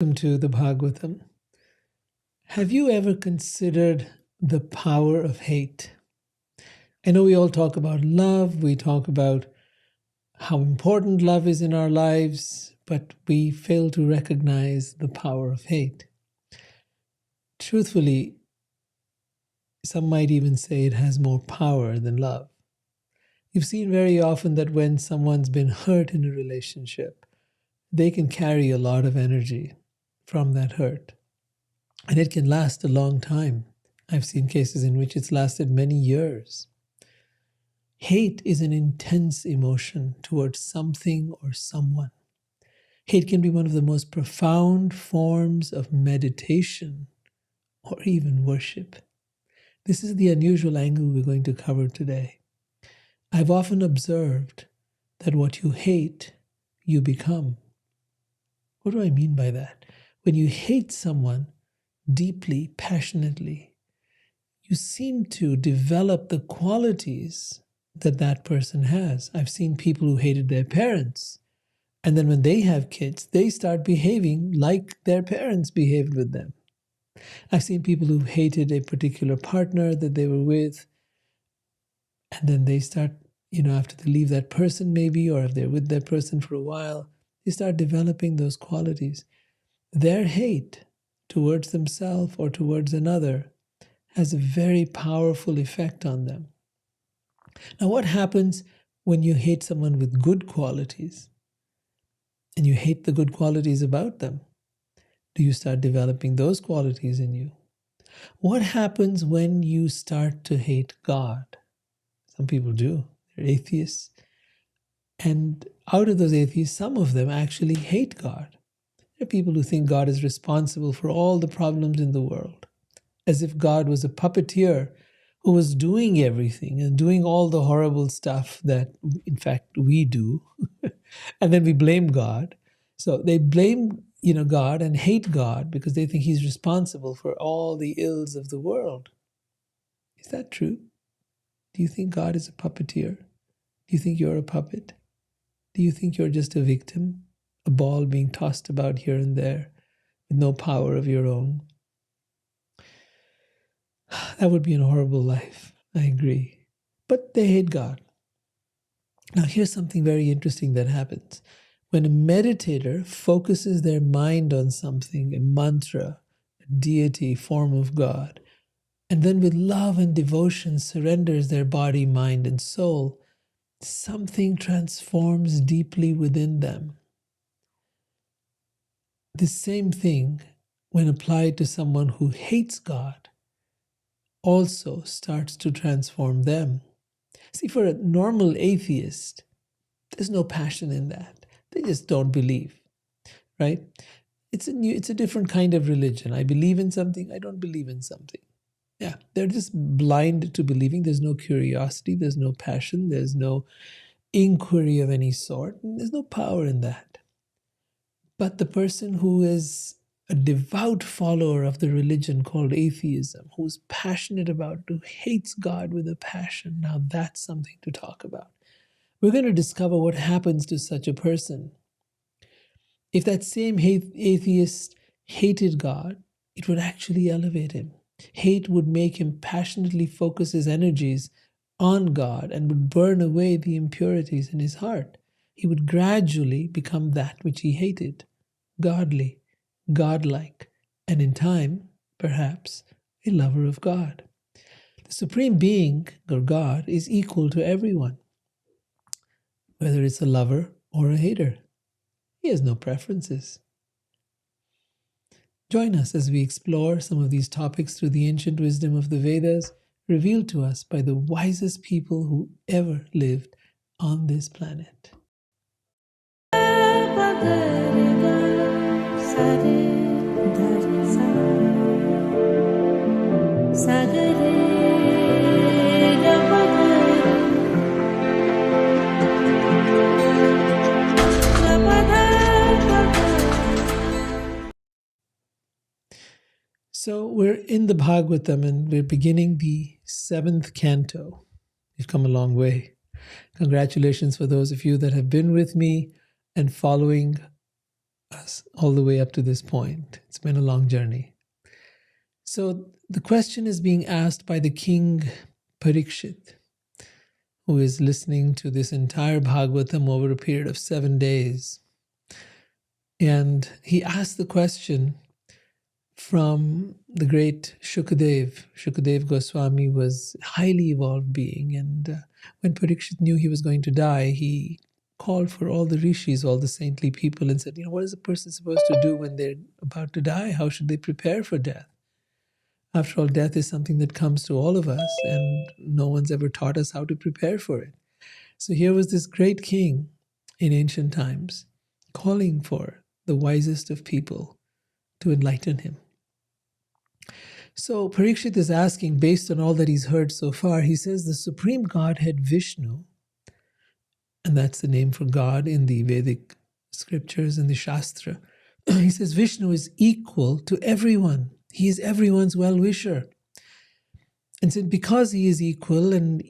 Welcome to the Bhagavatam. Have you ever considered the power of hate? I know we all talk about love, we talk about how important love is in our lives, but we fail to recognize the power of hate. Truthfully, some might even say it has more power than love. You've seen very often that when someone's been hurt in a relationship, they can carry a lot of energy from that hurt. And it can last a long time. I've seen cases in which it's lasted many years. Hate is an intense emotion towards something or someone. Hate can be one of the most profound forms of meditation or even worship. This is the unusual angle we're going to cover today. I've often observed that what you hate, you become. What do I mean by that? When you hate someone deeply, passionately, you seem to develop the qualities that person has. I've seen people who hated their parents, and then when they have kids, they start behaving like their parents behaved with them. I've seen people who hated a particular partner that they were with, and then they start, after they leave that person maybe, or if they're with that person for a while, they start developing those qualities. Their hate towards themselves or towards another has a very powerful effect on them. Now, what happens when you hate someone with good qualities and you hate the good qualities about them? Do you start developing those qualities in you? What happens when you start to hate God? Some people do. They're atheists. And out of those atheists, some of them actually hate God. There are people who think God is responsible for all the problems in the world, as if God was a puppeteer who was doing everything and doing all the horrible stuff that, in fact, we do. And then we blame God. So they blame, God and hate God because they think he's responsible for all the ills of the world. Is that true? Do you think God is a puppeteer? Do you think you're a puppet? Do you think you're just a victim? A ball being tossed about here and there with no power of your own? That would be a horrible life. I agree. But they hate God. Now, here's something very interesting that happens. When a meditator focuses their mind on something, a mantra, a deity, form of God, and then with love and devotion surrenders their body, mind, and soul, something transforms deeply within them. The same thing, when applied to someone who hates God, also starts to transform them. See, for a normal atheist, there's no passion in that. They just don't believe, right? It's a different kind of religion. I believe in something, I don't believe in something. Yeah, they're just blind to believing. There's no curiosity, there's no passion, there's no inquiry of any sort, and there's no power in that. But the person who is a devout follower of the religion called atheism, who's passionate about, who hates God with a passion, now that's something to talk about. We're going to discover what happens to such a person. If that same atheist hated God, it would actually elevate him. Hate would make him passionately focus his energies on God and would burn away the impurities in his heart. He would gradually become that which he hated, godly, godlike, and in time, perhaps, a lover of God. The Supreme Being, or God, is equal to everyone, whether it's a lover or a hater. He has no preferences. Join us as we explore some of these topics through the ancient wisdom of the Vedas, revealed to us by the wisest people who ever lived on this planet. So we're in the Bhagavatam and we're beginning the 7th canto. We've come a long way. Congratulations for those of you that have been with me and following us all the way up to this point. It's been a long journey. So the question is being asked by the king Parikshit, who is listening to this entire Bhagavatam over a period of 7 days. And he asked the question from the great Shukadev. Shukadev Goswami was a highly evolved being, and when Parikshit knew he was going to die, he called for all the rishis, all the saintly people, and said, what is a person supposed to do when they're about to die? How should they prepare for death? After all, death is something that comes to all of us, and no one's ever taught us how to prepare for it. So here was this great king in ancient times calling for the wisest of people to enlighten him. So Parikshit is asking, based on all that he's heard so far, he says the Supreme Godhead Vishnu, and that's the name for God in the Vedic scriptures and the Shastra, he says Vishnu is equal to everyone. He is everyone's well-wisher. And so because he is equal and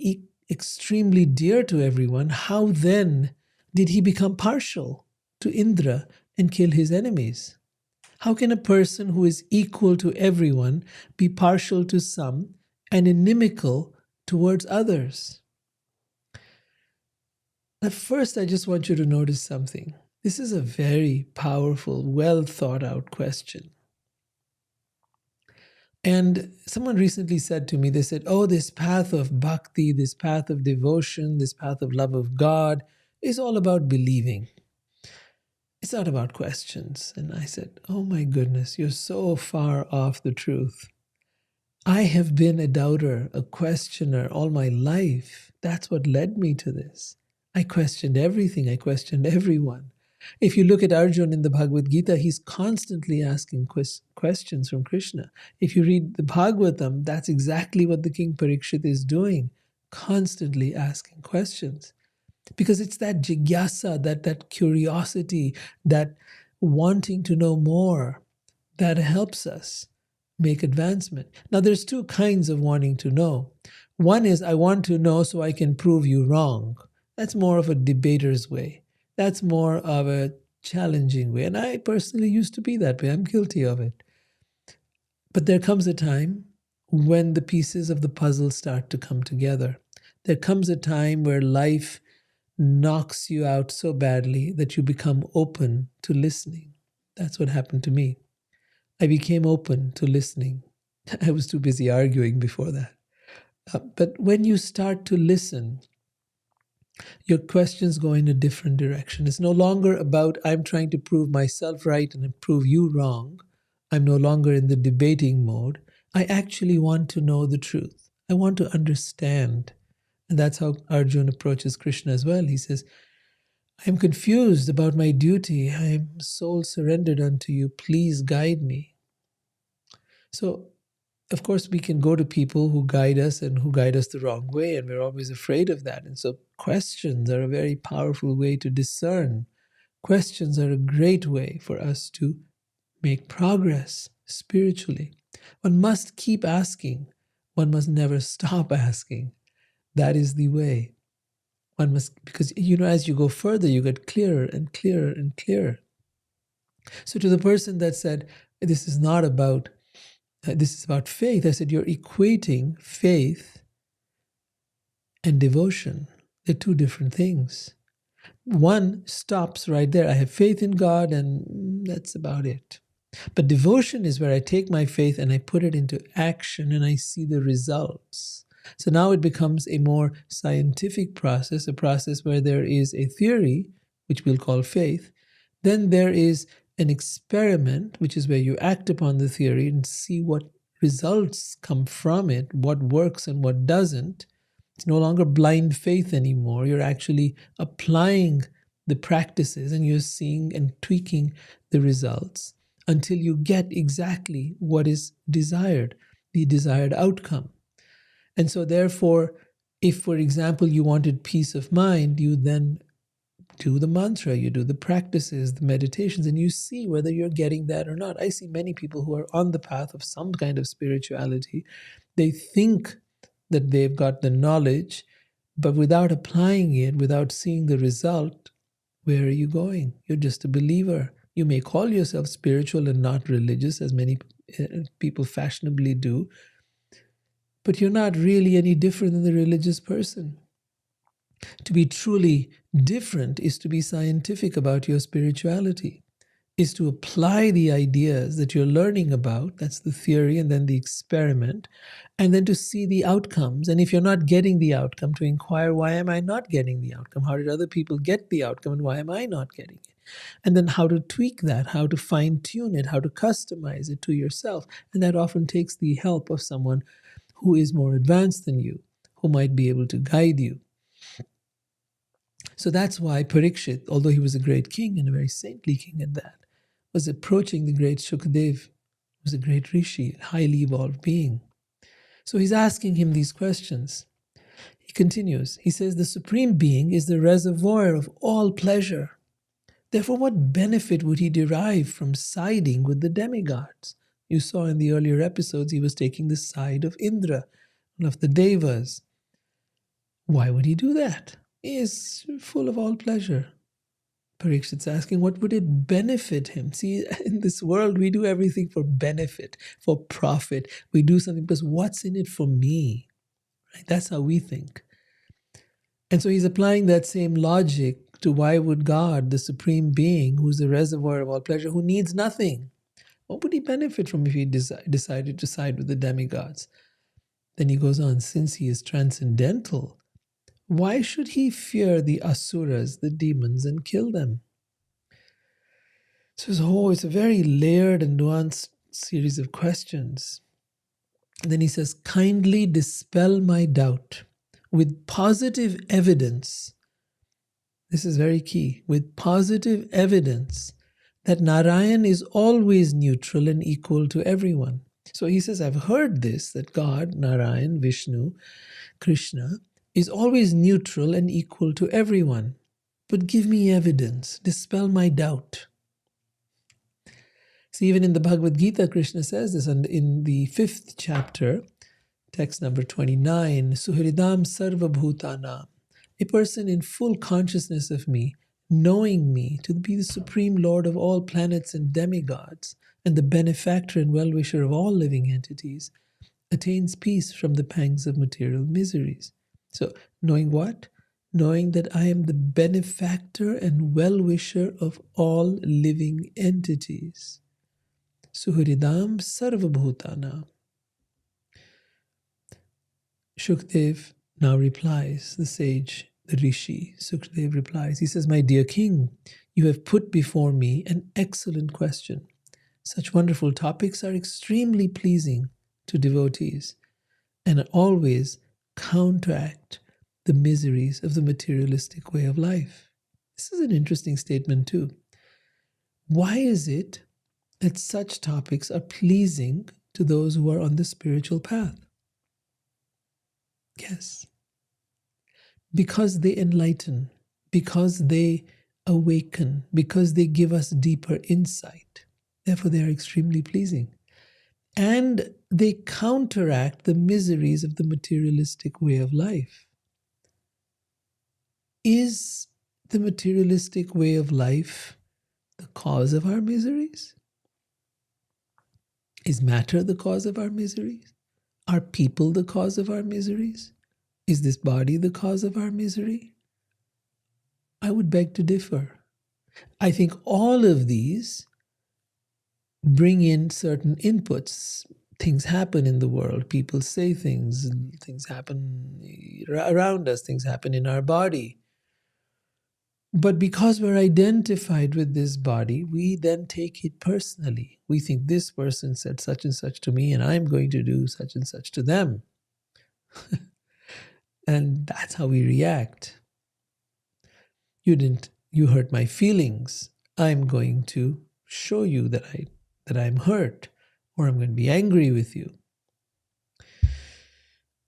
extremely dear to everyone, how then did he become partial to Indra and kill his enemies? How can a person who is equal to everyone be partial to some and inimical towards others? At first, I just want you to notice something. This is a very powerful, well thought out question. And someone recently said to me, they said, this path of bhakti, this path of devotion, this path of love of God is all about believing. It's not about questions. And I said, oh my goodness, you're so far off the truth. I have been a doubter, a questioner all my life. That's what led me to this. I questioned everything. I questioned everyone. If you look at Arjuna in the Bhagavad Gita, he's constantly asking questions from Krishna. If you read the Bhagavatam, that's exactly what the King Parikshit is doing, constantly asking questions. Because it's that jigyasa, that curiosity, that wanting to know more that helps us make advancement. Now, there's two kinds of wanting to know. One is, I want to know so I can prove you wrong. That's more of a debater's way. That's more of a challenging way. And I personally used to be that way. I'm guilty of it. But there comes a time when the pieces of the puzzle start to come together. There comes a time where life knocks you out so badly that you become open to listening. That's what happened to me. I became open to listening. I was too busy arguing before that. But when you start to listen, your questions go in a different direction. It's no longer about I'm trying to prove myself right and prove you wrong. I'm no longer in the debating mode. I actually want to know the truth. I want to understand. And that's how Arjuna approaches Krishna as well. He says, I am confused about my duty. I am soul surrendered unto you. Please guide me. So, of course, we can go to people who guide us and who guide us the wrong way, and we're always afraid of that. And so questions are a very powerful way to discern. Questions are a great way for us to make progress spiritually. One must keep asking. One must never stop asking. That is the way. One must, because as you go further, you get clearer and clearer and clearer. So to the person that said, this is about faith, I said, you're equating faith and devotion. They're two different things. One stops right there. I have faith in God and that's about it. But devotion is where I take my faith and I put it into action and I see the results. So now it becomes a more scientific process, a process where there is a theory, which we'll call faith. Then there is an experiment, which is where you act upon the theory and see what results come from it, what works and what doesn't. It's no longer blind faith anymore. You're actually applying the practices and you're seeing and tweaking the results until you get exactly what is desired, the desired outcome. And so therefore, if, for example, you wanted peace of mind, you then do the mantra, you do the practices, the meditations, and you see whether you're getting that or not. I see many people who are on the path of some kind of spirituality. They think that they've got the knowledge, but without applying it, without seeing the result, where are you going? You're just a believer. You may call yourself spiritual and not religious, as many people fashionably do, but you're not really any different than the religious person. To be truly different is to be scientific about your spirituality, is to apply the ideas that you're learning about, that's the theory and then the experiment, and then to see the outcomes. And if you're not getting the outcome, to inquire, why am I not getting the outcome? How did other people get the outcome and why am I not getting it? And then how to tweak that, how to fine tune it, how to customize it to yourself. And that often takes the help of someone who is more advanced than you, who might be able to guide you. So that's why Parikshit, although he was a great king and a very saintly king at that, was approaching the great Shukadev, who was a great rishi, a highly evolved being. So he's asking him these questions. He continues, he says, the Supreme Being is the reservoir of all pleasure. Therefore, what benefit would he derive from siding with the demigods? You saw in the earlier episodes, he was taking the side of Indra, one of the Devas. Why would he do that? He is full of all pleasure. Parikshit's asking, what would it benefit him? See, in this world, we do everything for benefit, for profit. We do something because what's in it for me? Right? That's how we think. And so he's applying that same logic to why would God, the Supreme Being, who's the reservoir of all pleasure, who needs nothing, what would he benefit from if he decided to side with the demigods? Then he goes on, since he is transcendental, why should he fear the asuras, the demons, and kill them? So it's a very layered and nuanced series of questions. And then he says, kindly dispel my doubt with positive evidence. This is very key. With positive evidence that Narayan is always neutral and equal to everyone. So he says, I've heard this, that God, Narayan, Vishnu, Krishna, is always neutral and equal to everyone. But give me evidence, dispel my doubt. See, even in the Bhagavad Gita, Krishna says this, and in the 5th chapter, text number 29, Suhridam Sarva Bhutanam, a person in full consciousness of me, knowing me to be the Supreme Lord of all planets and demigods, and the benefactor and well-wisher of all living entities, attains peace from the pangs of material miseries. So, knowing what? Knowing that I am the benefactor and well-wisher of all living entities. Suhridam Sarvabhutana. Shukdev now replies, the sage, the rishi, Sukhdev replies, he says, my dear king, you have put before me an excellent question. Such wonderful topics are extremely pleasing to devotees and always counteract the miseries of the materialistic way of life. This is an interesting statement too. Why is it that such topics are pleasing to those who are on the spiritual path? Yes. Because they enlighten, because they awaken, because they give us deeper insight. Therefore, they are extremely pleasing. And they counteract the miseries of the materialistic way of life. Is the materialistic way of life the cause of our miseries? Is matter the cause of our miseries? Are people the cause of our miseries? Is this body the cause of our misery? I would beg to differ. I think all of these bring in certain inputs. Things happen in the world. People say things. Things happen around us. Things happen in our body. But because we're identified with this body, we then take it personally. We think this person said such and such to me, and I'm going to do such and such to them. And that's how we react. You hurt my feelings. I'm going to show you that I'm hurt, or I'm going to be angry with you.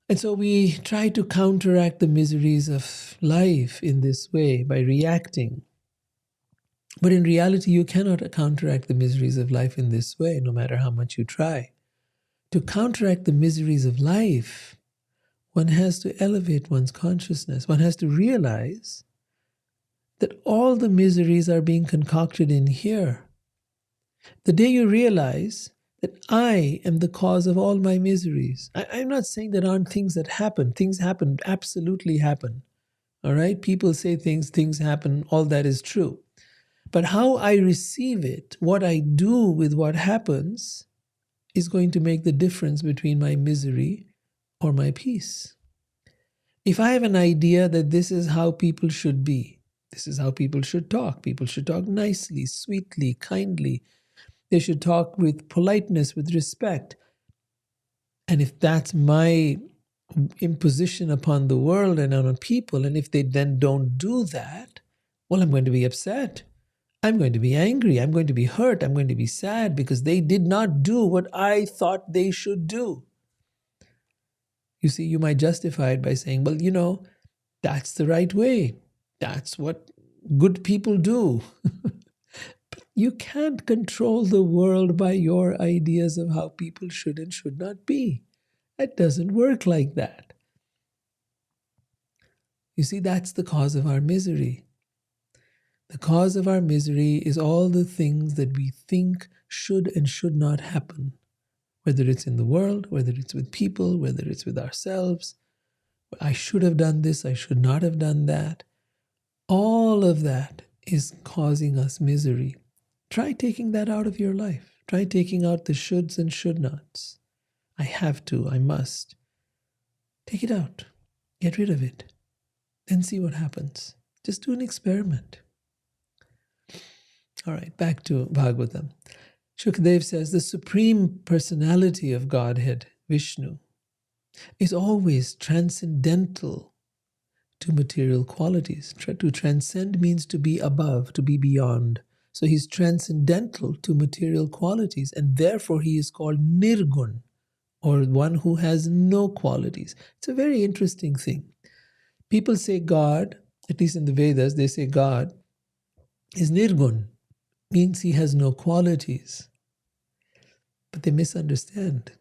And so we try to counteract the miseries of life in this way by reacting. But in reality, you cannot counteract the miseries of life in this way, no matter how much you try. To counteract the miseries of life, one has to elevate one's consciousness. One has to realize that all the miseries are being concocted in here The day you realize that I am the cause of all my miseries. I'm not saying there aren't things that happen. Things happen, absolutely happen. All right? People say things happen, all that is true. But how I receive it, what I do with what happens, is going to make the difference between my misery or my peace. If I have an idea that this is how people should be, this is how people should talk nicely, sweetly, kindly, they should talk with politeness, with respect. And if that's my imposition upon the world and on people, and if they then don't do that, well, I'm going to be upset. I'm going to be angry. I'm going to be hurt. I'm going to be sad because they did not do what I thought they should do. You see, you might justify it by saying, well, that's the right way. That's what good people do. But you can't control the world by your ideas of how people should and should not be. It doesn't work like that. You see, that's the cause of our misery. The cause of our misery is all the things that we think should and should not happen, whether it's in the world, whether it's with people, whether it's with ourselves. I should have done this, I should not have done that. All of that is causing us misery. Try taking that out of your life. Try taking out the shoulds and should nots. I have to, I must. Take it out. Get rid of it. Then see what happens. Just do an experiment. All right, back to Bhagavatam. Shukadev says, the Supreme Personality of Godhead, Vishnu, is always transcendental to material qualities. To transcend means to be above, to be beyond. So he's transcendental to material qualities, and therefore he is called Nirgun, or one who has no qualities. It's a very interesting thing. People say God, at least in the Vedas, they say God is Nirgun, means he has no qualities. But they misunderstand.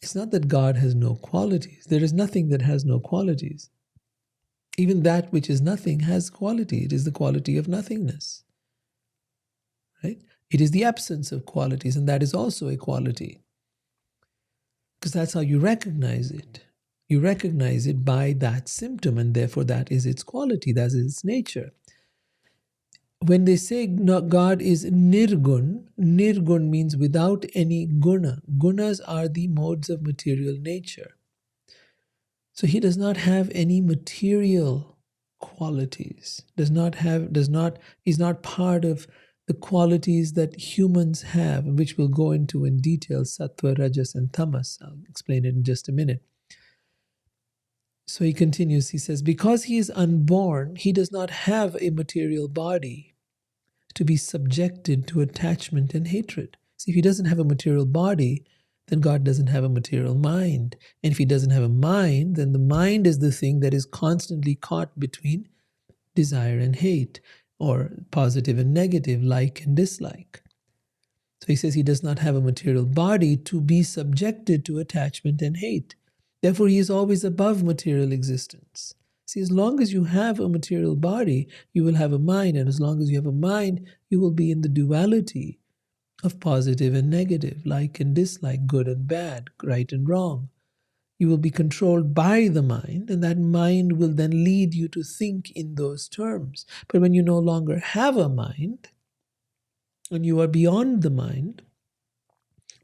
It's not that God has no qualities. There is nothing that has no qualities. Even that which is nothing has quality. It is the quality of nothingness. Right? It is the absence of qualities, and that is also a quality. Because that's how you recognize it. You recognize it by that symptom, and therefore that is its quality, that is its nature. When they say God is nirgun, nirgun means without any guna. Gunas are the modes of material nature. So he does not have any material qualities. He's not part of the qualities that humans have, which we'll go into in detail, sattva, rajas, and tamas. I'll explain it in just a minute. So he continues, he says, because he is unborn, he does not have a material body to be subjected to attachment and hatred. See, if he doesn't have a material body, then God doesn't have a material mind. And if he doesn't have a mind, then the mind is the thing that is constantly caught between desire and hate, or positive and negative, like and dislike. So he says he does not have a material body to be subjected to attachment and hate. Therefore, he is always above material existence. See, as long as you have a material body, you will have a mind. And as long as you have a mind, you will be in the duality of positive and negative, like and dislike, good and bad, right and wrong. You will be controlled by the mind, and that mind will then lead you to think in those terms. But when you no longer have a mind, and you are beyond the mind,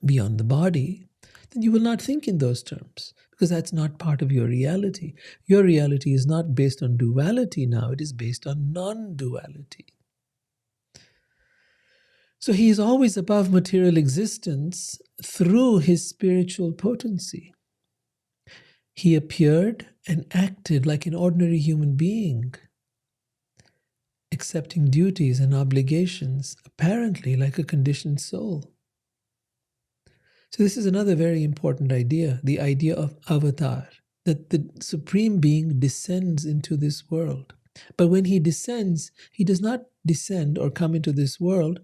beyond the body, then you will not think in those terms, because that's not part of your reality. Your reality is not based on duality now, it is based on non-duality. So he is always above material existence through his spiritual potency. He appeared and acted like an ordinary human being, accepting duties and obligations, apparently like a conditioned soul. So this is another very important idea, the idea of avatar, that the Supreme Being descends into this world. But when he descends, he does not descend or come into this world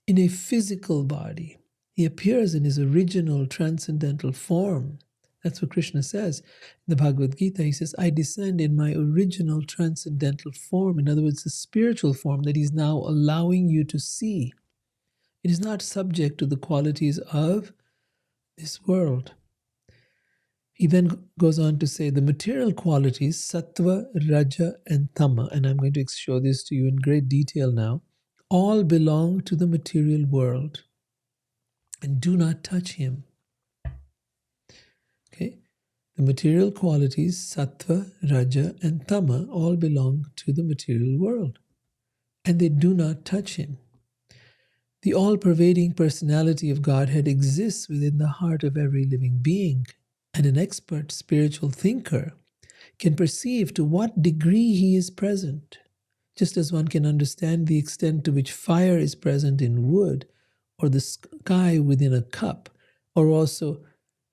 in a physical body. He appears in his original transcendental form. That's what Krishna says. In the Bhagavad Gita, he says, I descend in my original transcendental form. In other words, the spiritual form that he's now allowing you to see. It is not subject to the qualities of this world. He then goes on to say the material qualities, sattva, raja, and tama, and I'm going to show this to you in great detail now, all belong to the material world and do not touch him. Okay? The material qualities, sattva, raja, and tama, all belong to the material world and they do not touch him. The all-pervading personality of Godhead exists within the heart of every living being, and an expert spiritual thinker can perceive to what degree he is present, just as one can understand the extent to which fire is present in wood or the sky within a cup, or also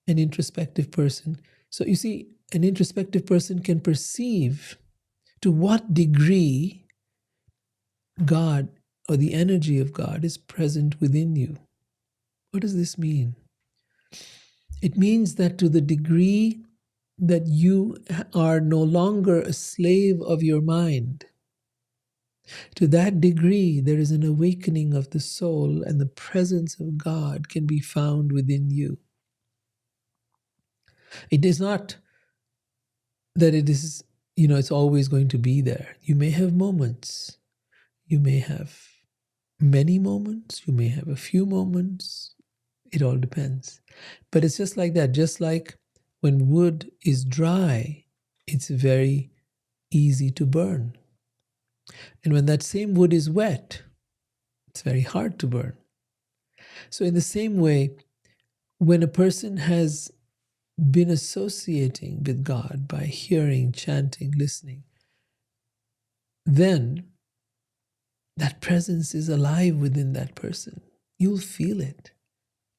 an introspective person. So you see, an introspective person can perceive to what degree God or the energy of God is present within you. What does this mean? It means that to the degree that you are no longer a slave of your mind, to that degree there is an awakening of the soul and the presence of God can be found within you. It is not that it is, it's always going to be there. You may have moments. You may have many moments. You may have a few moments. It all depends. But it's just like that. Just like when wood is dry, it's very easy to burn. And when that same wood is wet, it's very hard to burn. So in the same way, when a person has been associating with God by hearing, chanting, listening, then that presence is alive within that person. You'll feel it.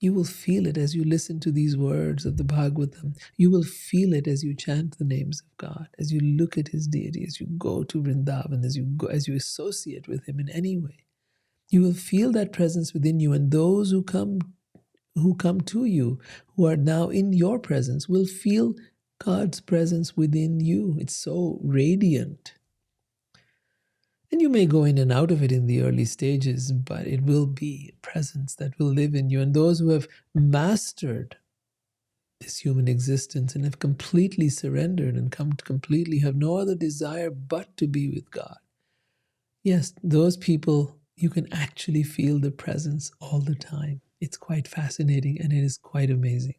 You will feel it as you listen to these words of the Bhagavatam. You will feel it as you chant the names of God, as you look at his deity, as you go to Vrindavan, as you associate with him in any way. You will feel that presence within you, and those who come to you, who are now in your presence, will feel God's presence within you. It's so radiant. And you may go in and out of it in the early stages, but it will be a presence that will live in you. And those who have mastered this human existence and have completely surrendered and come to completely have no other desire but to be with God, yes, those people, you can actually feel the presence all the time. It's quite fascinating and it is quite amazing.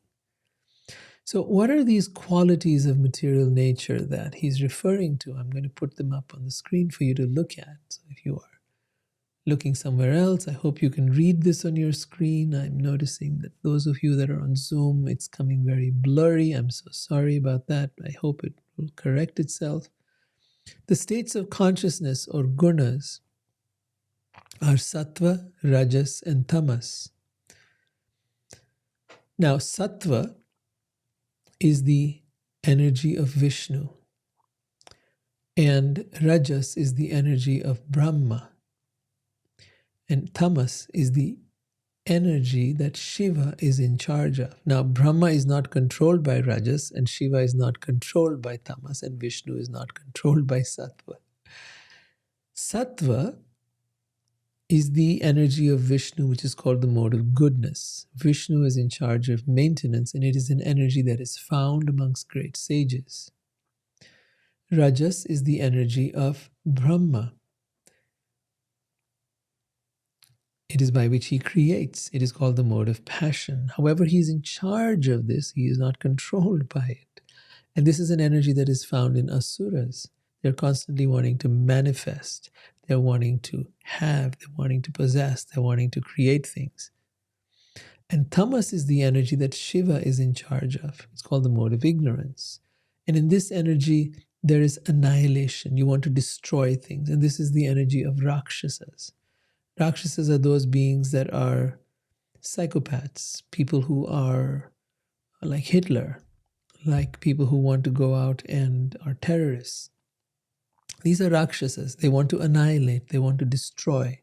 So what are these qualities of material nature that he's referring to? I'm going to put them up on the screen for you to look at. So if you are looking somewhere else, I hope you can read this on your screen. I'm noticing that those of you that are on Zoom, it's coming very blurry. I'm so sorry about that. I hope it will correct itself. The states of consciousness or gunas are sattva, rajas, and tamas. Now, sattva is the energy of Vishnu, and rajas is the energy of Brahma, and tamas is the energy that Shiva is in charge of. Now, Brahma is not controlled by rajas, and Shiva is not controlled by tamas, and Vishnu is not controlled by sattva. Sattva is the energy of Vishnu, which is called the mode of goodness. Vishnu is in charge of maintenance, and it is an energy that is found amongst great sages. Rajas is the energy of Brahma. It is by which he creates. It is called the mode of passion. However, he is in charge of this. He is not controlled by it. And this is an energy that is found in asuras. They're constantly wanting to manifest. They're wanting to have. They're wanting to possess. They're wanting to create things. And tamas is the energy that Shiva is in charge of. It's called the mode of ignorance. And in this energy, there is annihilation. You want to destroy things. And this is the energy of Rakshasas. Rakshasas are those beings that are psychopaths, people who are like Hitler, like people who want to go out and are terrorists. These are Rakshasas. They want to annihilate. They want to destroy.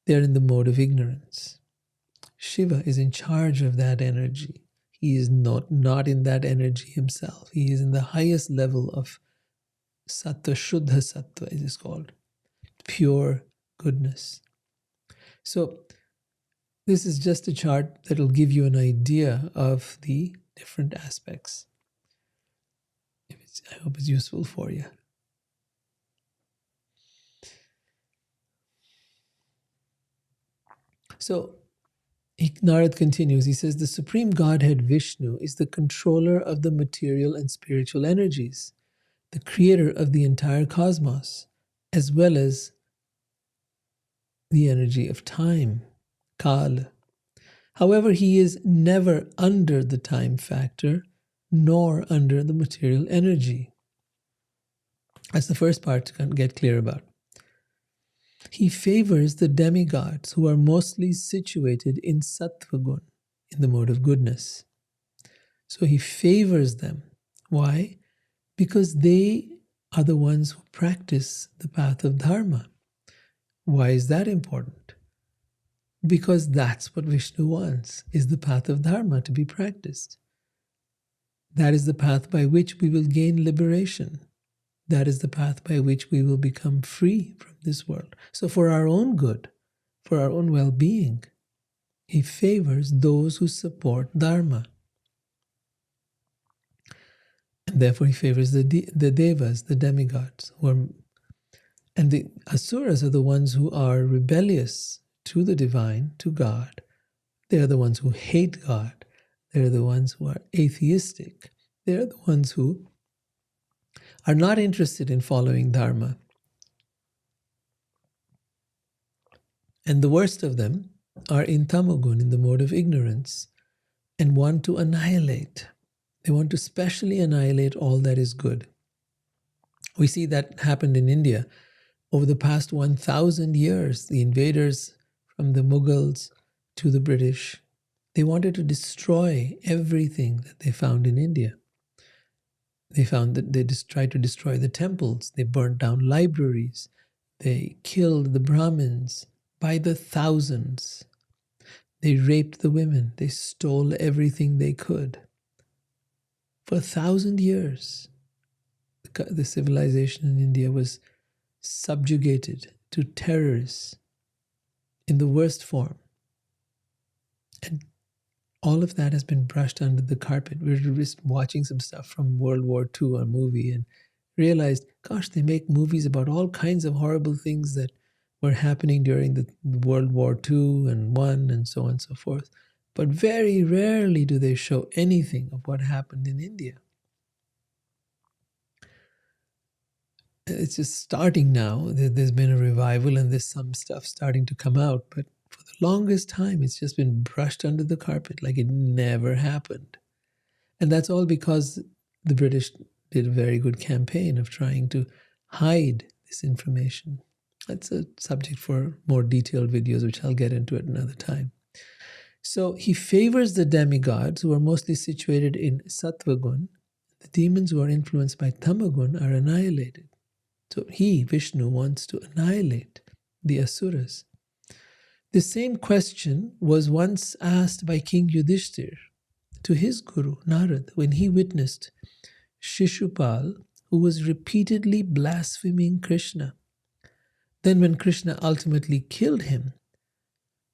They're in the mode of ignorance. Shiva is in charge of that energy. He is not in that energy himself. He is in the highest level of sattva, shuddha sattva it is called, pure goodness. So This is just a chart that will give you an idea of the different aspects. I hope it's useful for you. So Narad continues. He says, the Supreme Godhead Vishnu is the controller of the material and spiritual energies, the creator of the entire cosmos, as well as the energy of time, Kal. However, he is never under the time factor, nor under the material energy. That's the first part to get clear about. He favors the demigods who are mostly situated in sattva gun, in the mode of goodness. So he favors them. Why? Because they are the ones who practice the path of dharma. Why is that important? Because that's what Vishnu wants, is the path of dharma to be practiced. That is the path by which we will gain liberation. That is the path by which we will become free from this world. So for our own good, for our own well-being, he favors those who support dharma. And therefore he favors the devas, the demigods, and the asuras are the ones who are rebellious to the divine, to God. They are the ones who hate God. They're the ones who are atheistic. They're the ones who are not interested in following dharma. And the worst of them are in tamagun, in the mode of ignorance, and want to annihilate. They want to specially annihilate all that is good. We see that happened in India over the past 1,000 years. The invaders from the Mughals to the British, they wanted to destroy everything that they found in India. They found that they just tried to destroy the temples. They burnt down libraries. They killed the Brahmins by the thousands. They raped the women. They stole everything they could. For 1,000 years, the civilization in India was subjugated to terrorists in the worst form. And all of that has been brushed under the carpet. We were just watching some stuff from World War II, a movie, and realized, gosh, they make movies about all kinds of horrible things that were happening during the World War II and I and so on and so forth. But very rarely do they show anything of what happened in India. It's just starting now. There's been a revival and there's some stuff starting to come out. But for the longest time, it's just been brushed under the carpet like it never happened. And that's all because the British did a very good campaign of trying to hide this information. That's a subject for more detailed videos, which I'll get into at another time. So he favors the demigods who are mostly situated in sattvagun. The demons who are influenced by tamagun are annihilated. So he, Vishnu, wants to annihilate the asuras. The same question was once asked by King Yudhishthir to his guru, Narad, when he witnessed Shishupal, who was repeatedly blaspheming Krishna. Then when Krishna ultimately killed him,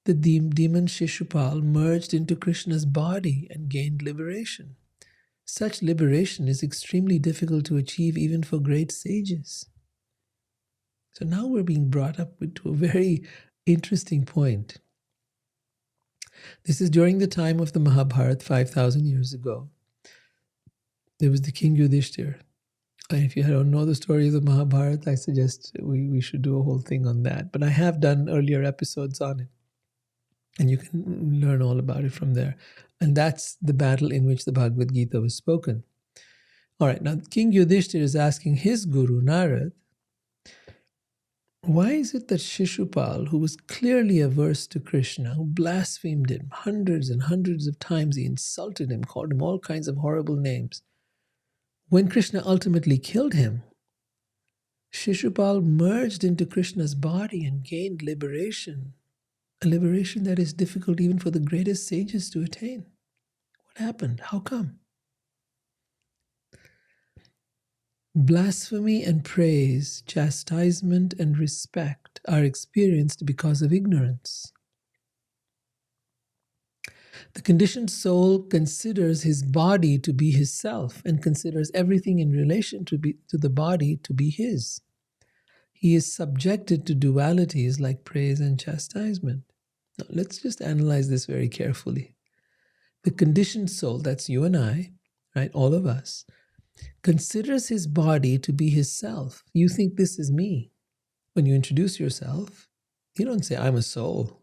the demon Shishupal merged into Krishna's body and gained liberation. Such liberation is extremely difficult to achieve even for great sages. So now we're being brought up to a very interesting point. This is during the time of the Mahabharata, 5,000 years ago. There was the King Yudhishthir. And if you don't know the story of the Mahabharata, I suggest we should do a whole thing on that. But I have done earlier episodes on it. And you can learn all about it from there. And that's the battle in which the Bhagavad Gita was spoken. All right, now King Yudhishthir is asking his guru, Narad, why is it that Shishupal, who was clearly averse to Krishna, who blasphemed him hundreds and hundreds of times, he insulted him, called him all kinds of horrible names, when Krishna ultimately killed him, Shishupal merged into Krishna's body and gained liberation, a liberation that is difficult even for the greatest sages to attain. What happened? How come? Blasphemy and praise, chastisement and respect are experienced because of ignorance. The conditioned soul considers his body to be his self and considers everything in relation to the body to be his. He is subjected to dualities like praise and chastisement. Now, let's just analyze this very carefully. The conditioned soul, that's you and I, right, all of us, considers his body to be his self. You think this is me. When you introduce yourself, you don't say, I'm a soul.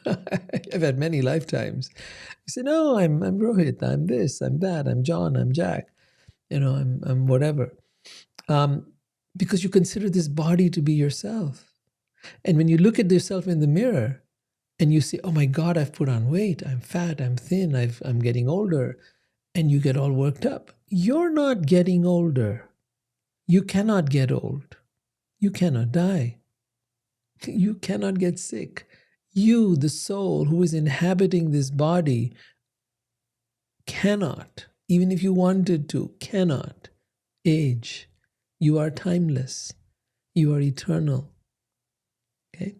I've had many lifetimes. You say, no, I'm Rohit, I'm this, I'm that, I'm John, I'm Jack, I'm whatever. Because you consider this body to be yourself. And when you look at yourself in the mirror and you say, oh my God, I've put on weight, I'm fat, I'm thin, I'm getting older, and you get all worked up. You're not getting older. You cannot get old. You cannot die. You cannot get sick. You, the soul who is inhabiting this body, cannot, even if you wanted to, cannot age. You are timeless. You are eternal. Okay?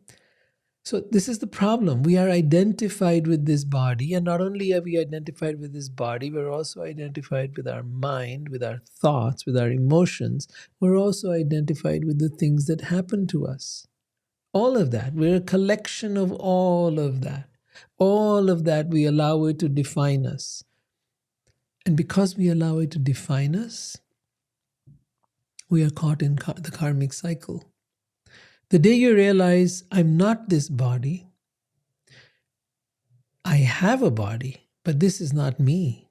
So this is the problem. We are identified with this body, and not only are we identified with this body, we're also identified with our mind, with our thoughts, with our emotions. We're also identified with the things that happen to us. All of that. We're a collection of all of that. All of that, we allow it to define us. And because we allow it to define us, we are caught in the karmic cycle. The day you realize, I'm not this body, I have a body, but this is not me.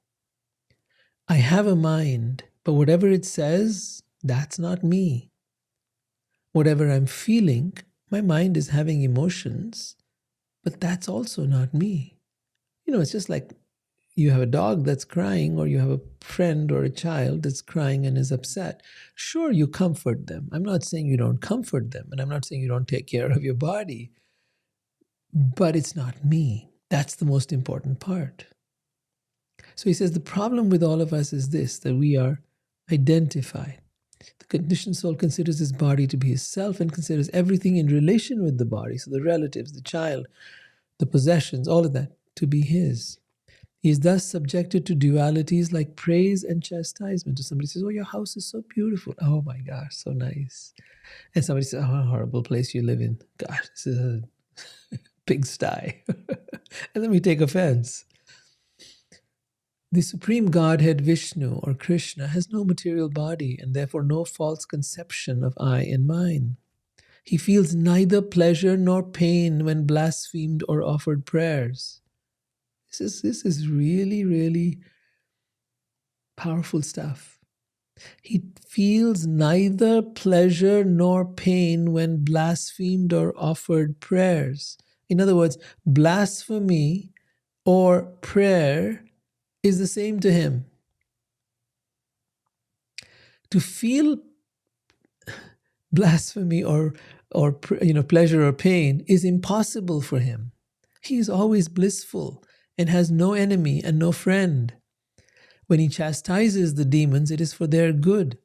I have a mind, but whatever it says, that's not me. Whatever I'm feeling, my mind is having emotions, but that's also not me. It's just like you have a dog that's crying, or you have a friend or a child that's crying and is upset. Sure, you comfort them. I'm not saying you don't comfort them, and I'm not saying you don't take care of your body, but it's not me. That's the most important part. So he says the problem with all of us is this, that we are identified. The conditioned soul considers his body to be his self and considers everything in relation with the body, so the relatives, the child, the possessions, all of that, to be his. He is thus subjected to dualities like praise and chastisement. If somebody says, oh, your house is so beautiful. Oh my gosh, so nice. And somebody says, oh, what a horrible place you live in. Gosh, this is a pigsty. And then we take offense. The Supreme Godhead, Vishnu or Krishna, has no material body and therefore no false conception of I and mine. He feels neither pleasure nor pain when blasphemed or offered prayers. This is really, really powerful stuff. He feels neither pleasure nor pain when blasphemed or offered prayers. In other words, blasphemy or prayer is the same to him. To feel blasphemy or pleasure or pain is impossible for him. He is always blissful and has no enemy and no friend. When he chastises the demons, it is for their good.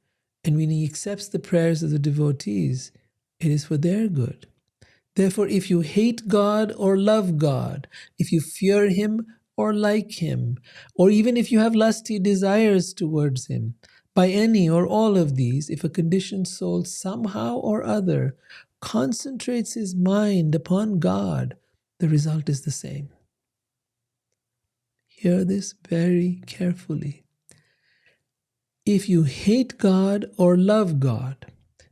And when he accepts the prayers of the devotees, it is for their good. Therefore, if you hate God or love God, if you fear him or like him, or even if you have lusty desires towards him, by any or all of these, if a conditioned soul somehow or other concentrates his mind upon God, the result is the same. Hear this very carefully. If you hate God or love God,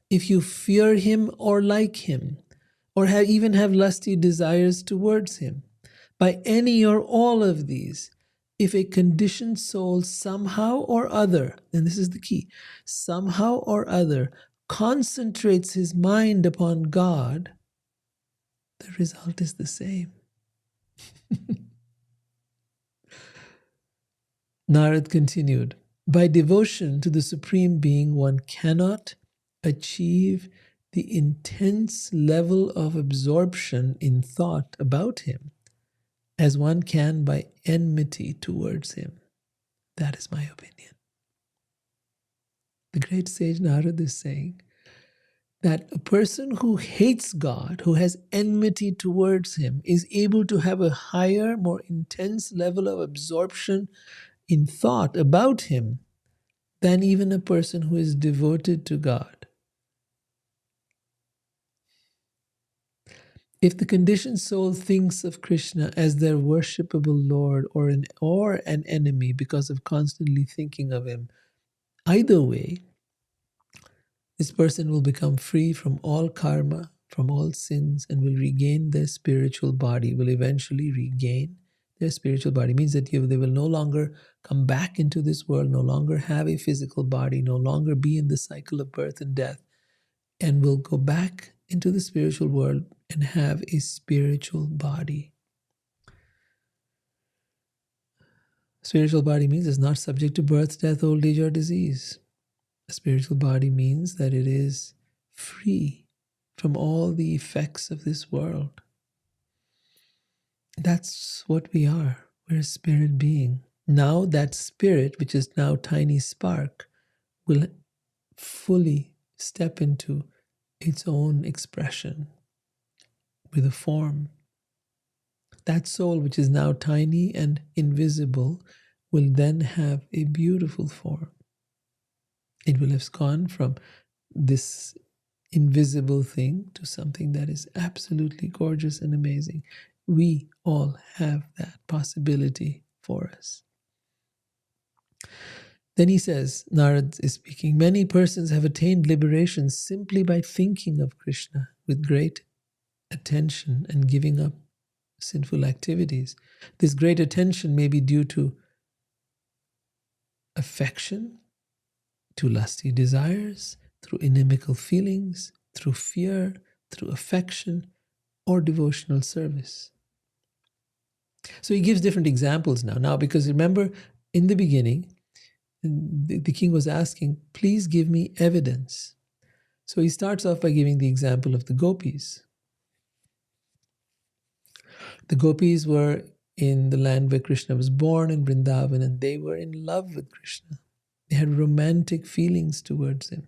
if you fear him or like him, or even have lusty desires towards him, by any or all of these, if a conditioned soul somehow or other, and this is the key, somehow or other concentrates his mind upon God, the result is the same. Narad continued, by devotion to the Supreme Being, one cannot achieve the intense level of absorption in thought about him as one can by enmity towards him. That is my opinion. The great sage Narad is saying, that a person who hates God, who has enmity towards him, is able to have a higher, more intense level of absorption in thought about him than even a person who is devoted to God. If the conditioned soul thinks of Krishna as their worshipable Lord or an enemy because of constantly thinking of him, either way, this person will become free from all karma, from all sins, and will regain their spiritual body, will eventually regain their spiritual body. It means that they will no longer come back into this world, no longer have a physical body, no longer be in the cycle of birth and death, and will go back into the spiritual world and have a spiritual body. Spiritual body means it's not subject to birth, death, old age, or disease. A spiritual body means that it is free from all the effects of this world. That's what we are. We're a spirit being. Now that spirit, which is now tiny spark, will fully step into its own expression with a form. That soul, which is now tiny and invisible, will then have a beautiful form. It will have gone from this invisible thing to something that is absolutely gorgeous and amazing. We all have that possibility for us. Then he says, Narad is speaking, many persons have attained liberation simply by thinking of Krishna with great attention and giving up sinful activities. This great attention may be due to affection, to lusty desires, through inimical feelings, through fear, through affection, or devotional service. So he gives different examples now. Because remember, in the beginning, the king was asking, please give me evidence. So he starts off by giving the example of the gopis. The gopis were in the land where Krishna was born, in Vrindavan, and they were in love with Krishna. They had romantic feelings towards him.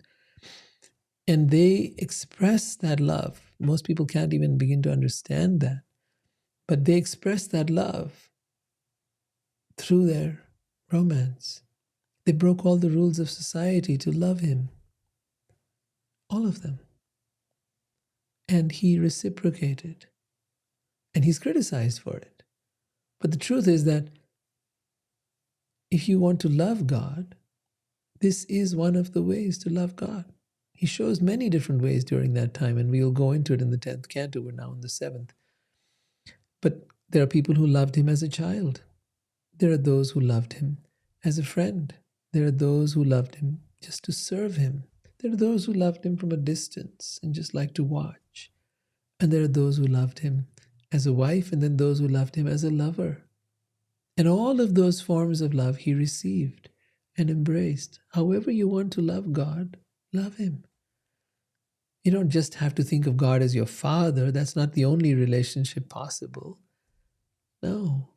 And they express that love. Most people can't even begin to understand that. But they express that love through their romance. They broke all the rules of society to love him. All of them. And he reciprocated. And he's criticized for it. But the truth is that if you want to love God, this is one of the ways to love God. He shows many different ways during that time, and we'll go into it in the 10th canto. We're now in the 7th. But there are people who loved him as a child. There are those who loved him as a friend. There are those who loved him just to serve him. There are those who loved him from a distance and just like to watch. And there are those who loved him as a wife, and then those who loved him as a lover. And all of those forms of love he received and embraced. However you want to love God, love him. You don't just have to think of God as your father. That's not the only relationship possible. No.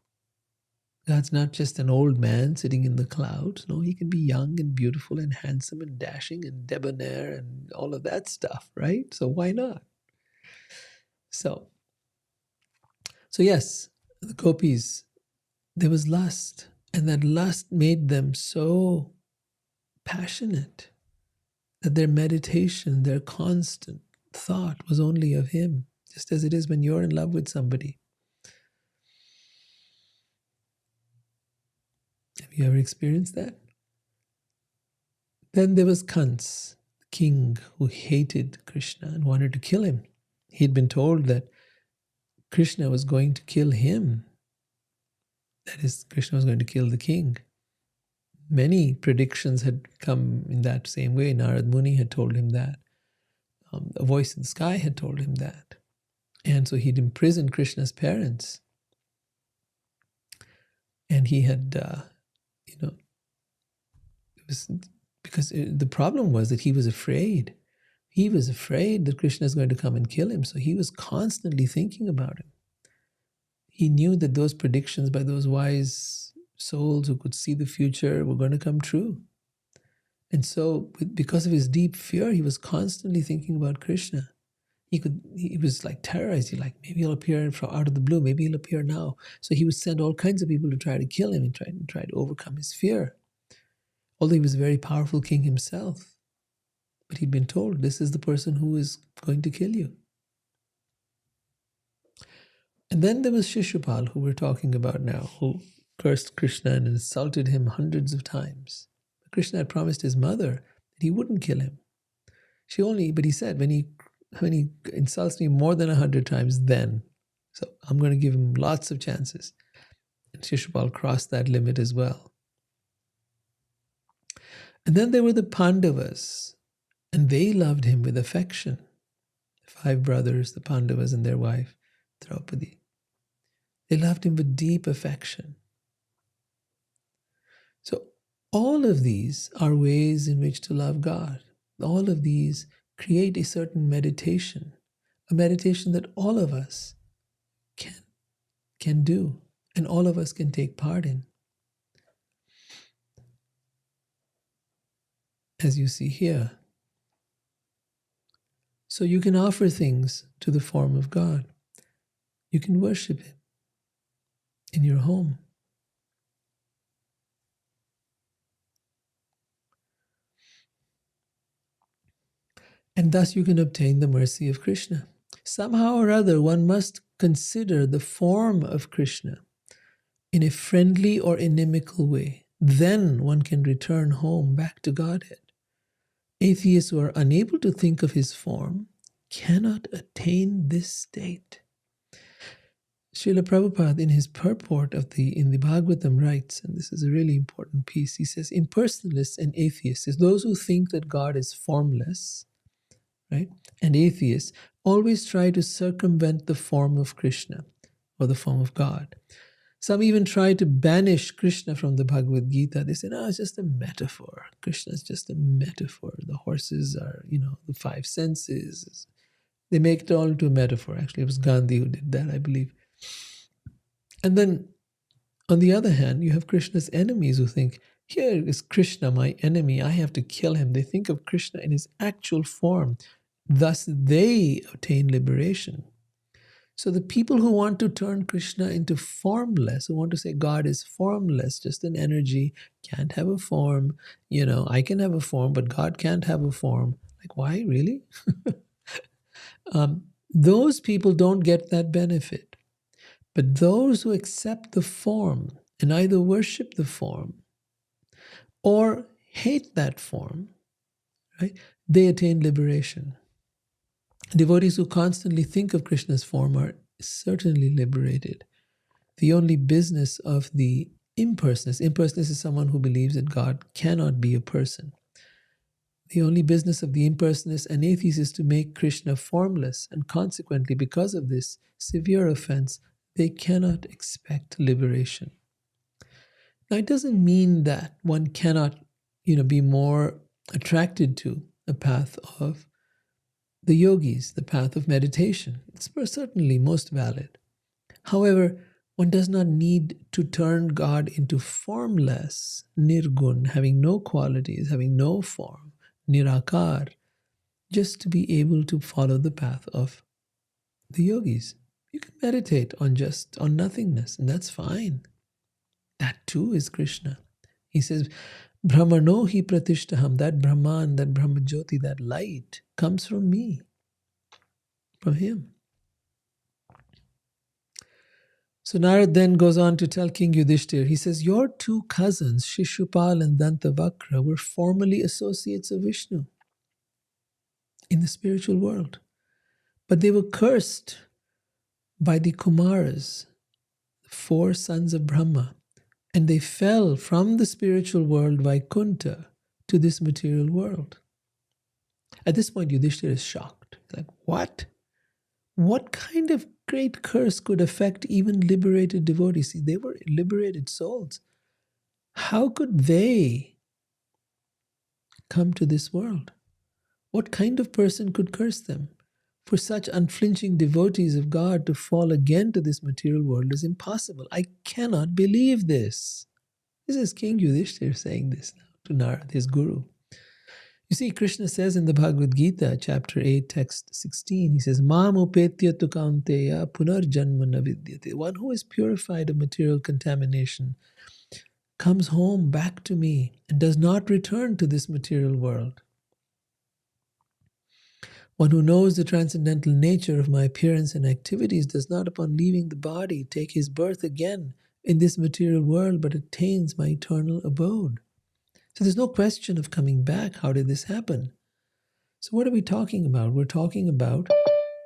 God's not just an old man sitting in the clouds. No, he can be young and beautiful and handsome and dashing and debonair and all of that stuff, right? So why not? So yes, the gopis, there was lust. And that lust made them so passionate that their meditation, their constant thought was only of him, just as it is when you're in love with somebody. Have you ever experienced that? Then there was Kans, the king who hated Krishna and wanted to kill him. He'd been told that Krishna was going to kill him. That is, Krishna was going to kill the king. Many predictions had come in that same way. Narad Muni had told him that. A voice in the sky had told him that. And so he'd imprisoned Krishna's parents. And he had, it was because the problem was that he was afraid. He was afraid that Krishna is going to come and kill him. So he was constantly thinking about him. He knew that those predictions by those wise souls who could see the future were going to come true. And so, because of his deep fear, he was constantly thinking about Krishna. He was like terrorized. He like, maybe he'll appear from out of the blue. Maybe he'll appear now. So he would send all kinds of people to try to kill him and try to overcome his fear. Although he was a very powerful king himself, but he'd been told, this is the person who is going to kill you. And then there was Shishupal, who we're talking about now, who cursed Krishna and insulted him hundreds of times. Krishna had promised his mother that he wouldn't kill him. But he said, when he insults me more than 100 times, then. So I'm going to give him lots of chances. And Shishupal crossed that limit as well. And then there were the Pandavas, and they loved him with affection. The 5 brothers, the Pandavas and their wife, Draupadi. They loved him with deep affection. So all of these are ways in which to love God. All of these create a certain meditation, a meditation that all of us can do, and all of us can take part in. As you see here. So you can offer things to the form of God. You can worship Him in your home. And thus you can obtain the mercy of Krishna. Somehow or other, one must consider the form of Krishna in a friendly or inimical way. Then one can return home back to Godhead. Atheists who are unable to think of his form cannot attain this state. Srila Prabhupada, in his purport in the Bhagavatam, writes, and this is a really important piece, he says, impersonalists and atheists, those who think that God is formless, right, and atheists always try to circumvent the form of Krishna or the form of God. Some even try to banish Krishna from the Bhagavad Gita. They say, no, it's just a metaphor. Krishna is just a metaphor. The horses are, the 5 senses. They make it all into a metaphor. Actually, it was Gandhi who did that, I believe. And then, on the other hand, you have Krishna's enemies who think, here is Krishna, my enemy. I have to kill him. They think of Krishna in his actual form. Thus, they attain liberation. So the people who want to turn Krishna into formless, who want to say God is formless, just an energy, can't have a form, I can have a form, but God can't have a form. Like, why, really? Those people don't get that benefit. But those who accept the form and either worship the form or hate that form, right, they attain liberation. Devotees who constantly think of Krishna's form are certainly liberated. The only business of the impersonalist is someone who believes that God cannot be a person. The only business of the impersonalist and atheist is to make Krishna formless, and consequently, because of this severe offense, they cannot expect liberation. Now, it doesn't mean that one cannot, be more attracted to a path of the yogis, the path of meditation. It's certainly most valid. However, one does not need to turn God into formless, nirgun, having no qualities, having no form, nirakar, just to be able to follow the path of the yogis. You can meditate on nothingness, and that's fine. That too is Krishna. He says, Brahmano hi pratishtaham, that Brahman, that Brahmajyoti, that light comes from me, from him. So Narad then goes on to tell King Yudhishthir, he says, your 2 cousins, Shishupal and Dantavakra, were formerly associates of Vishnu in the spiritual world. But they were cursed by the Kumaras, the 4 sons of Brahma, and they fell from the spiritual world Vaikuntha to this material world. At this point, Yudhishthira is shocked. Like, what? What kind of great curse could affect even liberated devotees? See, they were liberated souls. How could they come to this world? What kind of person could curse them? For such unflinching devotees of God to fall again to this material world is impossible. I cannot believe this. This is King Yudhishthira saying this now to Narad, his guru. You see, Krishna says in the Bhagavad Gita, chapter 8, text 16, he says, Mam upetya tu kaunteya punarjanma na vidyate. One who is purified of material contamination comes home back to me and does not return to this material world. One who knows the transcendental nature of my appearance and activities does not, upon leaving the body, take his birth again in this material world, but attains my eternal abode. So there's no question of coming back. How did this happen? So what are we talking about? We're talking about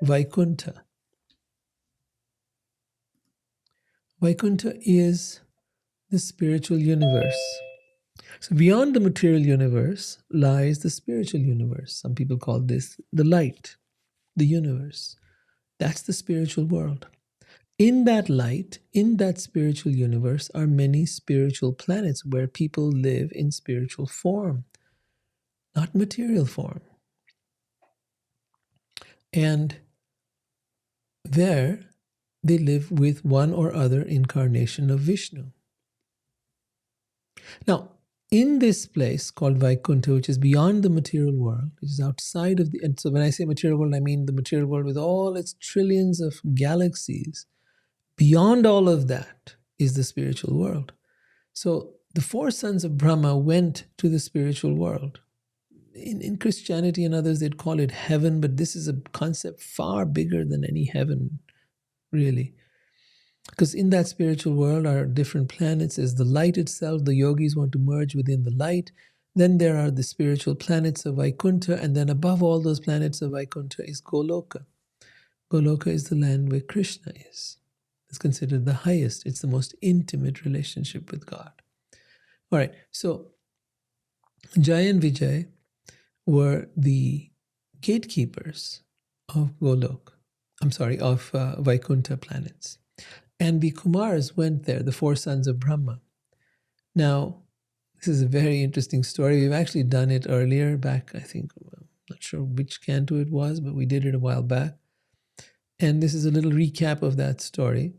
Vaikuntha. Vaikuntha is the spiritual universe. So beyond the material universe lies the spiritual universe. Some people call this the light, the universe. That's the spiritual world. In that light, in that spiritual universe, are many spiritual planets where people live in spiritual form, not material form. And there they live with one or other incarnation of Vishnu. Now, in this place called Vaikuntha, which is beyond the material world, which is outside of the... And so when I say material world, I mean the material world with all its trillions of galaxies. Beyond all of that is the spiritual world. So the four sons of Brahma went to the spiritual world. In Christianity and others, they'd call it heaven, but this is a concept far bigger than any heaven, really. Because in that spiritual world are different planets. There's the light itself. The yogis want to merge within the light. Then there are the spiritual planets of Vaikuntha, and then above all those planets of Vaikuntha is Goloka. Goloka is the land where Krishna is. It's considered the highest. It's the most intimate relationship with God. All right, so Jai and Vijay were the gatekeepers of of Vaikuntha planets. And the Kumars went there, the four sons of Brahma. Now, this is a very interesting story. We've actually done it earlier, back, I think, I'm not sure which canto it was, but we did it a while back. And this is a little recap of that story.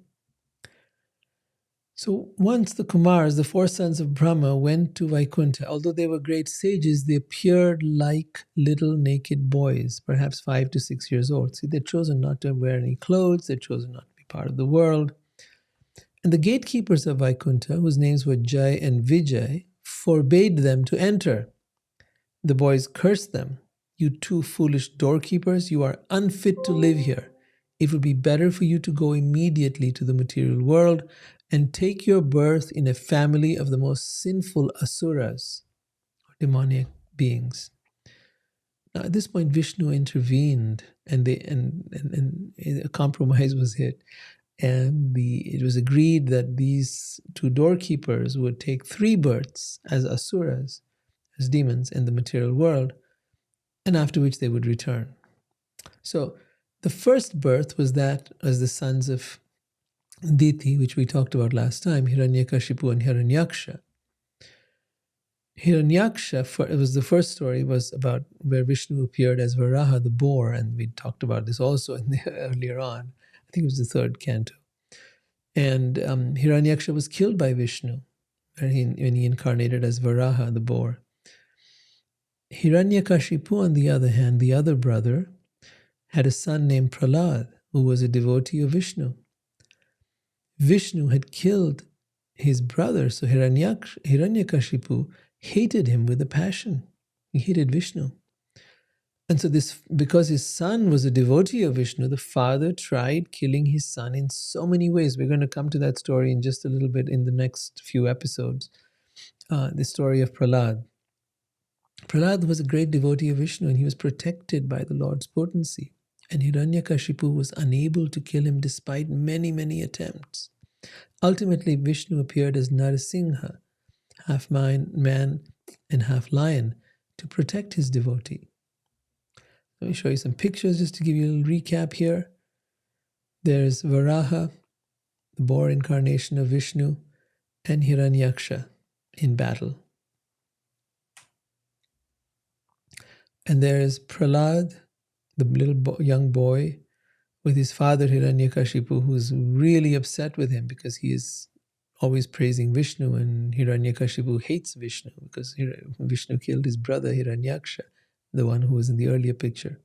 So once the Kumars, the four sons of Brahma, went to Vaikuntha, although they were great sages, they appeared like little naked boys, perhaps 5 to 6 years old. See, they'd chosen not to wear any clothes, they'd chosen not to be part of the world. And the gatekeepers of Vaikuntha, whose names were Jai and Vijay, forbade them to enter. The boys cursed them. You two foolish doorkeepers, you are unfit to live here. It would be better for you to go immediately to the material world and take your birth in a family of the most sinful asuras, or demoniac beings. Now, at this point, Vishnu intervened, and a compromise was hit. And it was agreed that these two doorkeepers would take 3 births as asuras, as demons in the material world, and after which they would return. So the first birth was that as the sons of deity, which we talked about last time, Hiranyakashipu and Hiranyaksha. Hiranyaksha, it was the first story, was about where Vishnu appeared as Varaha, the boar, and we talked about this also earlier on. I think it was the 3rd canto. And Hiranyaksha was killed by Vishnu when he incarnated as Varaha, the boar. Hiranyakashipu, on the other hand, the other brother, had a son named Prahlad, who was a devotee of Vishnu. Vishnu had killed his brother, so Hiranyakashipu hated him with a passion. He hated Vishnu. And so because his son was a devotee of Vishnu, the father tried killing his son in so many ways. We're going to come to that story in just a little bit in the next few episodes. The story of Prahlad. Prahlad was a great devotee of Vishnu, and he was protected by the Lord's potency. And Hiranyakashipu was unable to kill him despite many, many attempts. Ultimately, Vishnu appeared as Narasingha, half man and half lion, to protect his devotee. Let me show you some pictures just to give you a little recap here. There's Varaha, the boar incarnation of Vishnu, and Hiranyaksha in battle. And there's Prahlad, the little young boy, with his father Hiranyakashipu, who's really upset with him because he is always praising Vishnu, and Hiranyakashipu hates Vishnu because Vishnu killed his brother Hiranyaksha. the one who was in the earlier picture.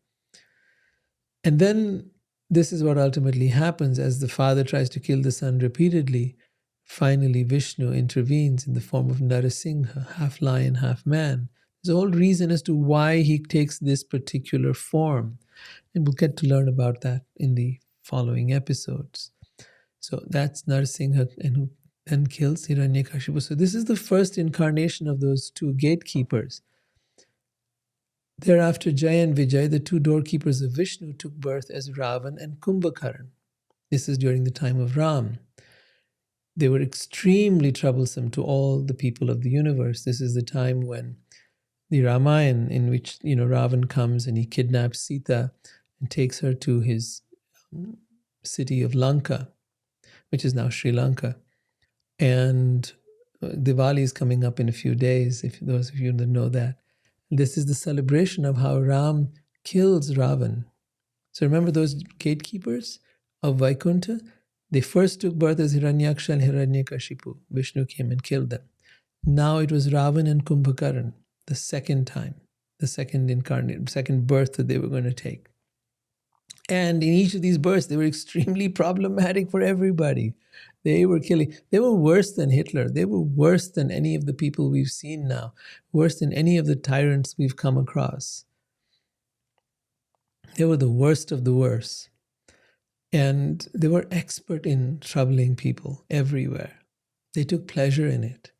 And then this is what ultimately happens as the father tries to kill the son repeatedly. Finally, Vishnu intervenes in the form of Narasingha, half lion, half man. There's a whole reason as to why he takes this particular form. And we'll get to learn about that in the following episodes. So that's Narasingha, and who then kills Hiranyakashipu. So this is the first incarnation of those two gatekeepers. Thereafter, Jaya and Vijay, the two doorkeepers of Vishnu, took birth as Ravan and Kumbhakaran. This is during the time of Ram. They were extremely troublesome to all the people of the universe. This is the time when the Ramayana, in which Ravan comes and he kidnaps Sita and takes her to his city of Lanka, which is now Sri Lanka. And Diwali is coming up in a few days, if those of you that know that. This is the celebration of how Ram kills Ravan. So remember those gatekeepers of Vaikuntha? They first took birth as Hiranyaksha and Hiranyakashipu. Vishnu came and killed them. Now it was Ravan and Kumbhakaran, the second time, the second incarnate, second birth that they were going to take. And in each of these births, they were extremely problematic for everybody. They were killing. They were worse than Hitler. They were worse than any of the people we've seen now, worse than any of the tyrants we've come across. They were the worst of the worst. And they were expert in troubling people everywhere. They took pleasure in it.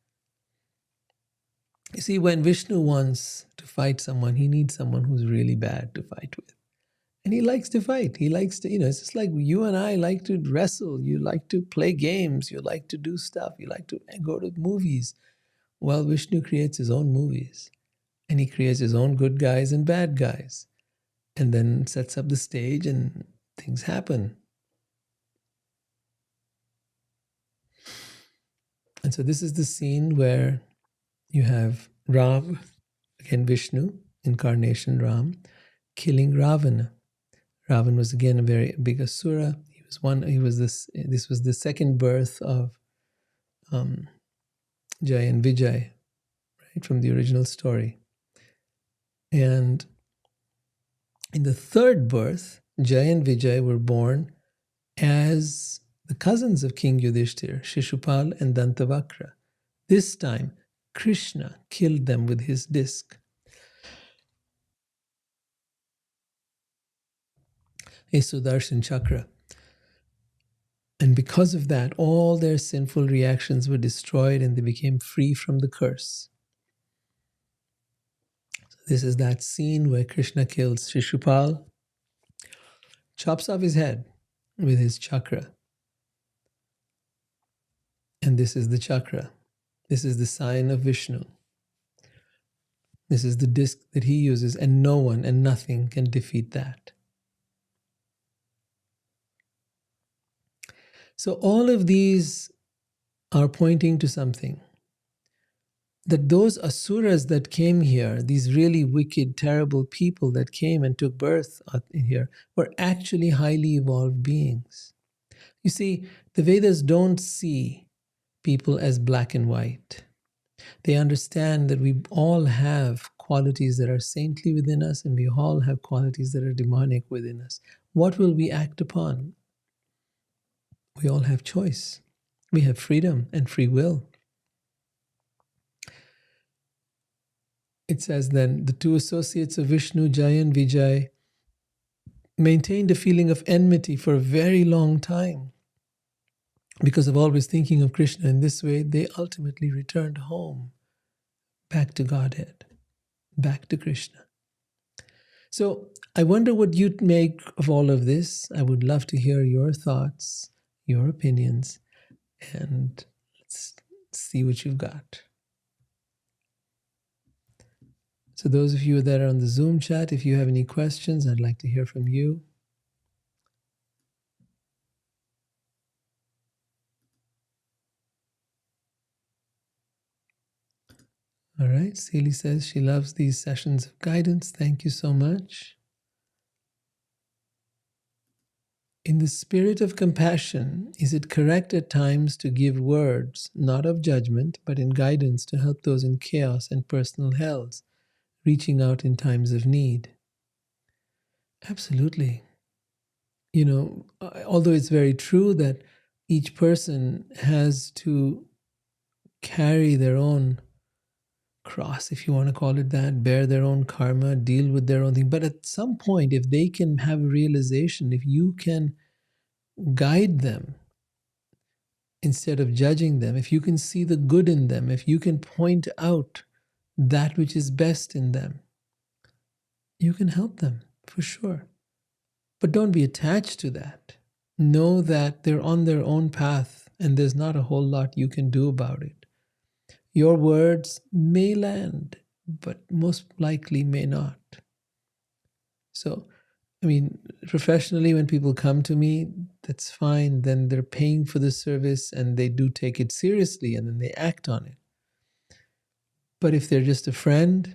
You see, when Vishnu wants to fight someone, he needs someone who's really bad to fight with. And he likes to fight. He likes to, it's just like you and I like to wrestle. You like to play games. You like to do stuff. You like to go to movies. Well, Vishnu creates his own movies. And he creates his own good guys and bad guys. And then sets up the stage and things happen. And so this is the scene where you have Ram, again Vishnu, incarnation Ram, killing Ravana. Ravan was again a very big asura. This was the second birth of Jaya and Vijay, right, from the original story. And in the third birth, Jaya and Vijay were born as the cousins of King Yudhishthira, Shishupal and Dantavakra. This time, Krishna killed them with his disc. A Sudarshan Chakra. And because of that, all their sinful reactions were destroyed and they became free from the curse. So this is that scene where Krishna kills Shishupal, chops off his head with his chakra. And this is the chakra. This is the sign of Vishnu. This is the disc that he uses, and no one and nothing can defeat that. So all of these are pointing to something. That those asuras that came here, these really wicked, terrible people that came and took birth here, were actually highly evolved beings. You see, the Vedas don't see people as black and white. They understand that we all have qualities that are saintly within us, and we all have qualities that are demonic within us. What will we act upon? We all have choice. We have freedom and free will. It says then, the two associates of Vishnu, Jaya and Vijay, maintained a feeling of enmity for a very long time. Because of always thinking of Krishna in this way, they ultimately returned home, back to Godhead, back to Krishna. So I wonder what you'd make of all of this. I would love to hear your thoughts, your opinions, and let's see what you've got. So those of you that are on the Zoom chat, if you have any questions, I'd like to hear from you. All right, Celie says she loves these sessions of guidance. Thank you so much. In the spirit of compassion, is it correct at times to give words, not of judgment, but in guidance to help those in chaos and personal hells reaching out in times of need. Absolutely. Although it's very true that each person has to carry their own cross, if you want to call it that, bear their own karma, deal with their own thing. But at some point, if they can have a realization, if you can guide them instead of judging them, if you can see the good in them, if you can point out that which is best in them, you can help them for sure. But don't be attached to that. Know that they're on their own path and there's not a whole lot you can do about it. Your words may land, but most likely may not. So, professionally, when people come to me, that's fine. Then they're paying for the service and they do take it seriously and then they act on it. But if they're just a friend,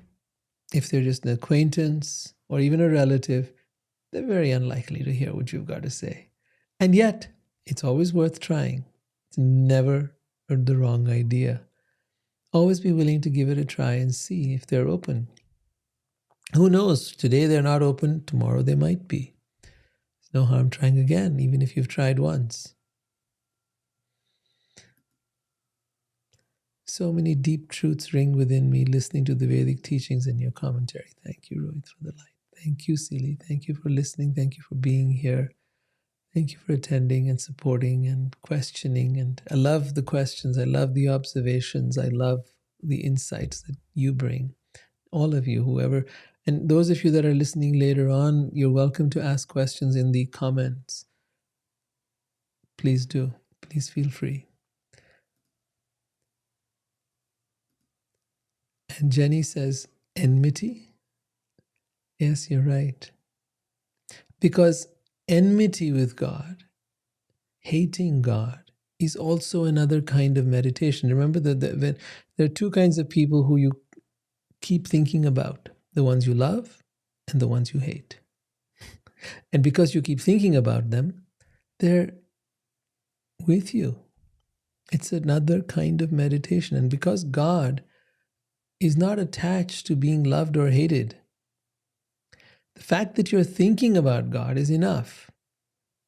if they're just an acquaintance or even a relative, they're very unlikely to hear what you've got to say. And yet, it's always worth trying. It's never the wrong idea. Always be willing to give it a try and see if they're open. Who knows? Today they're not open, tomorrow they might be. There's no harm trying again, even if you've tried once. So many deep truths ring within me listening to the Vedic teachings and your commentary. Thank you, Rohit, for the light. Thank you, Sili. Thank you for listening. Thank you for being here. Thank you for attending and supporting and questioning. And I love the questions. I love the observations. I love the insights that you bring. All of you, whoever. And those of you that are listening later on, you're welcome to ask questions in the comments. Please do. Please feel free. And Jenny says, enmity? Yes, you're right. Because enmity with God, hating God, is also another kind of meditation. Remember that there are two kinds of people who you keep thinking about, the ones you love and the ones you hate. And because you keep thinking about them, they're with you. It's another kind of meditation. And because God is not attached to being loved or hated, the fact that you're thinking about God is enough.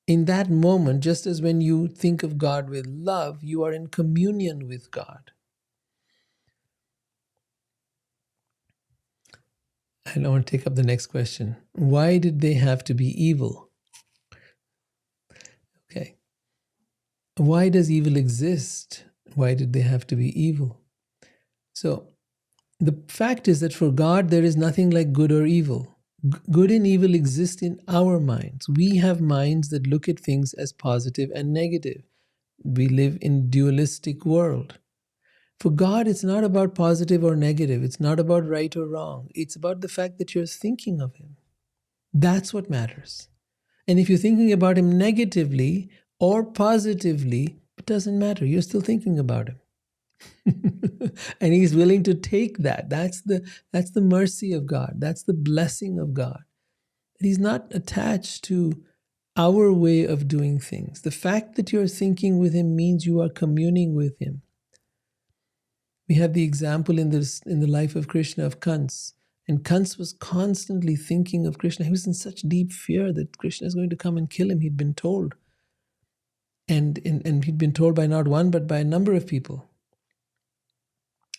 In that moment, just as when you think of God with love, you are in communion with God. And I want to take up the next question. Why did they have to be evil? Okay. Why does evil exist? Why did they have to be evil? So, the fact is that for God, there is nothing like good or evil. Good and evil exist in our minds. We have minds that look at things as positive and negative. We live in a dualistic world. For God, it's not about positive or negative. It's not about right or wrong. It's about the fact that you're thinking of Him. That's what matters. And if you're thinking about Him negatively or positively, it doesn't matter. You're still thinking about Him. And He's willing to take that. That's the mercy of God. That's the blessing of God. He's not attached to our way of doing things. The fact that you're thinking with Him means you are communing with Him. We have the example in the life of Krishna of Kans. And Kans was constantly thinking of Krishna. He was in such deep fear that Krishna is going to come and kill him. He'd been told. And he'd been told by not one, but by a number of people.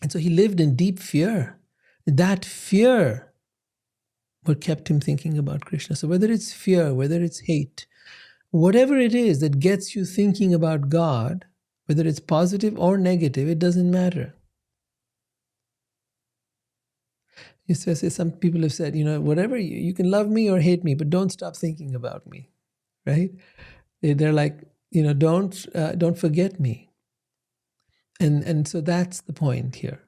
And so he lived in deep fear. That fear what kept him thinking about Krishna. So whether it's fear, whether it's hate, whatever it is that gets you thinking about God, whether it's positive or negative, it doesn't matter. Some people have said, whatever, you can love me or hate me, but don't stop thinking about me, right? They're like, don't forget me. And so that's the point here.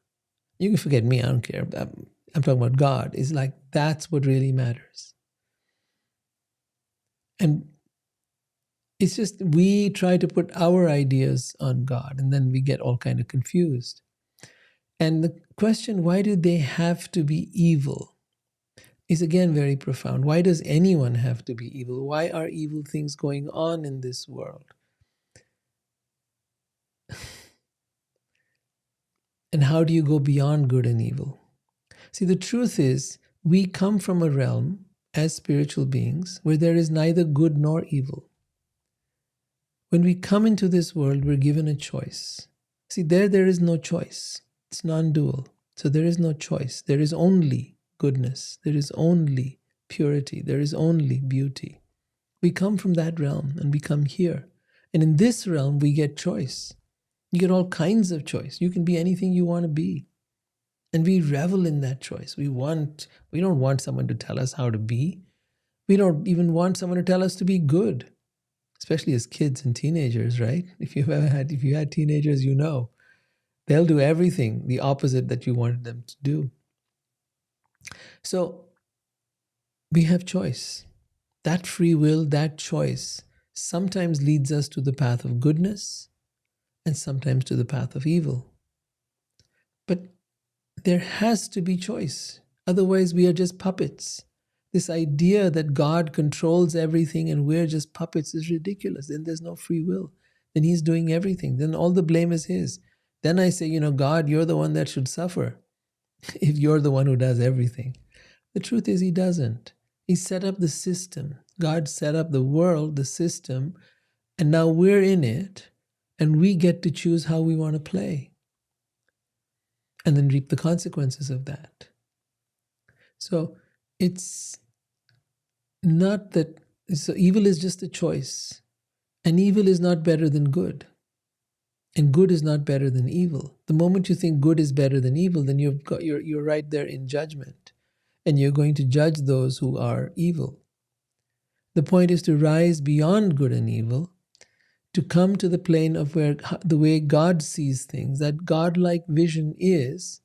You can forget me, I don't care. I'm talking about God. It's like, that's what really matters. And it's just, we try to put our ideas on God, and then we get all kind of confused. And the question, why do they have to be evil, is again very profound. Why does anyone have to be evil? Why are evil things going on in this world? And how do you go beyond good and evil? See, the truth is, we come from a realm as spiritual beings where there is neither good nor evil. When we come into this world, we're given a choice. See, there is no choice. It's non-dual. So there is no choice. There is only goodness. There is only purity. There is only beauty. We come from that realm and we come here. And in this realm, we get choice. You get all kinds of choice. You can be anything you want to be. And we revel in that choice. We don't want someone to tell us how to be. We don't even want someone to tell us to be good, especially as kids and teenagers, right? If you had teenagers, you know, they'll do everything the opposite that you wanted them to do. So we have choice. That free will, that choice, sometimes leads us to the path of goodness and sometimes to the path of evil. But there has to be choice. Otherwise, we are just puppets. This idea that God controls everything and we're just puppets is ridiculous. Then there's no free will. Then he's doing everything. Then all the blame is his. Then I say, God, you're the one that should suffer if you're the one who does everything. The truth is he doesn't. He set up the system. God set up the world, the system, and now we're in it, and we get to choose how we want to play and then reap the consequences of that. So it's not that, so evil is just a choice, and evil is not better than good, and good is not better than evil. The moment you think good is better than evil, then you're right there in judgment, and you're going to judge those who are evil. The point is to rise beyond good and evil, to come to the plane of where the way God sees things, that God-like vision is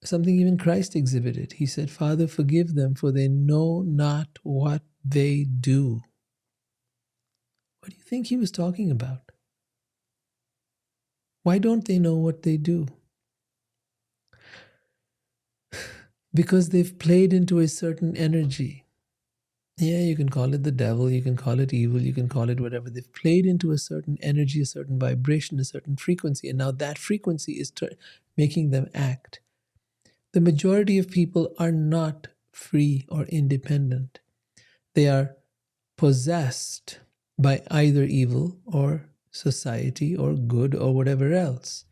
something even Christ exhibited. He said, Father, forgive them, for they know not what they do. What do you think he was talking about? Why don't they know what they do? Because they've played into a certain energy. Yeah, you can call it the devil, you can call it evil, you can call it whatever. They've played into a certain energy, a certain vibration, a certain frequency, and now that frequency is making them act. The majority of people are not free or independent. They are possessed by either evil or society or good or whatever else.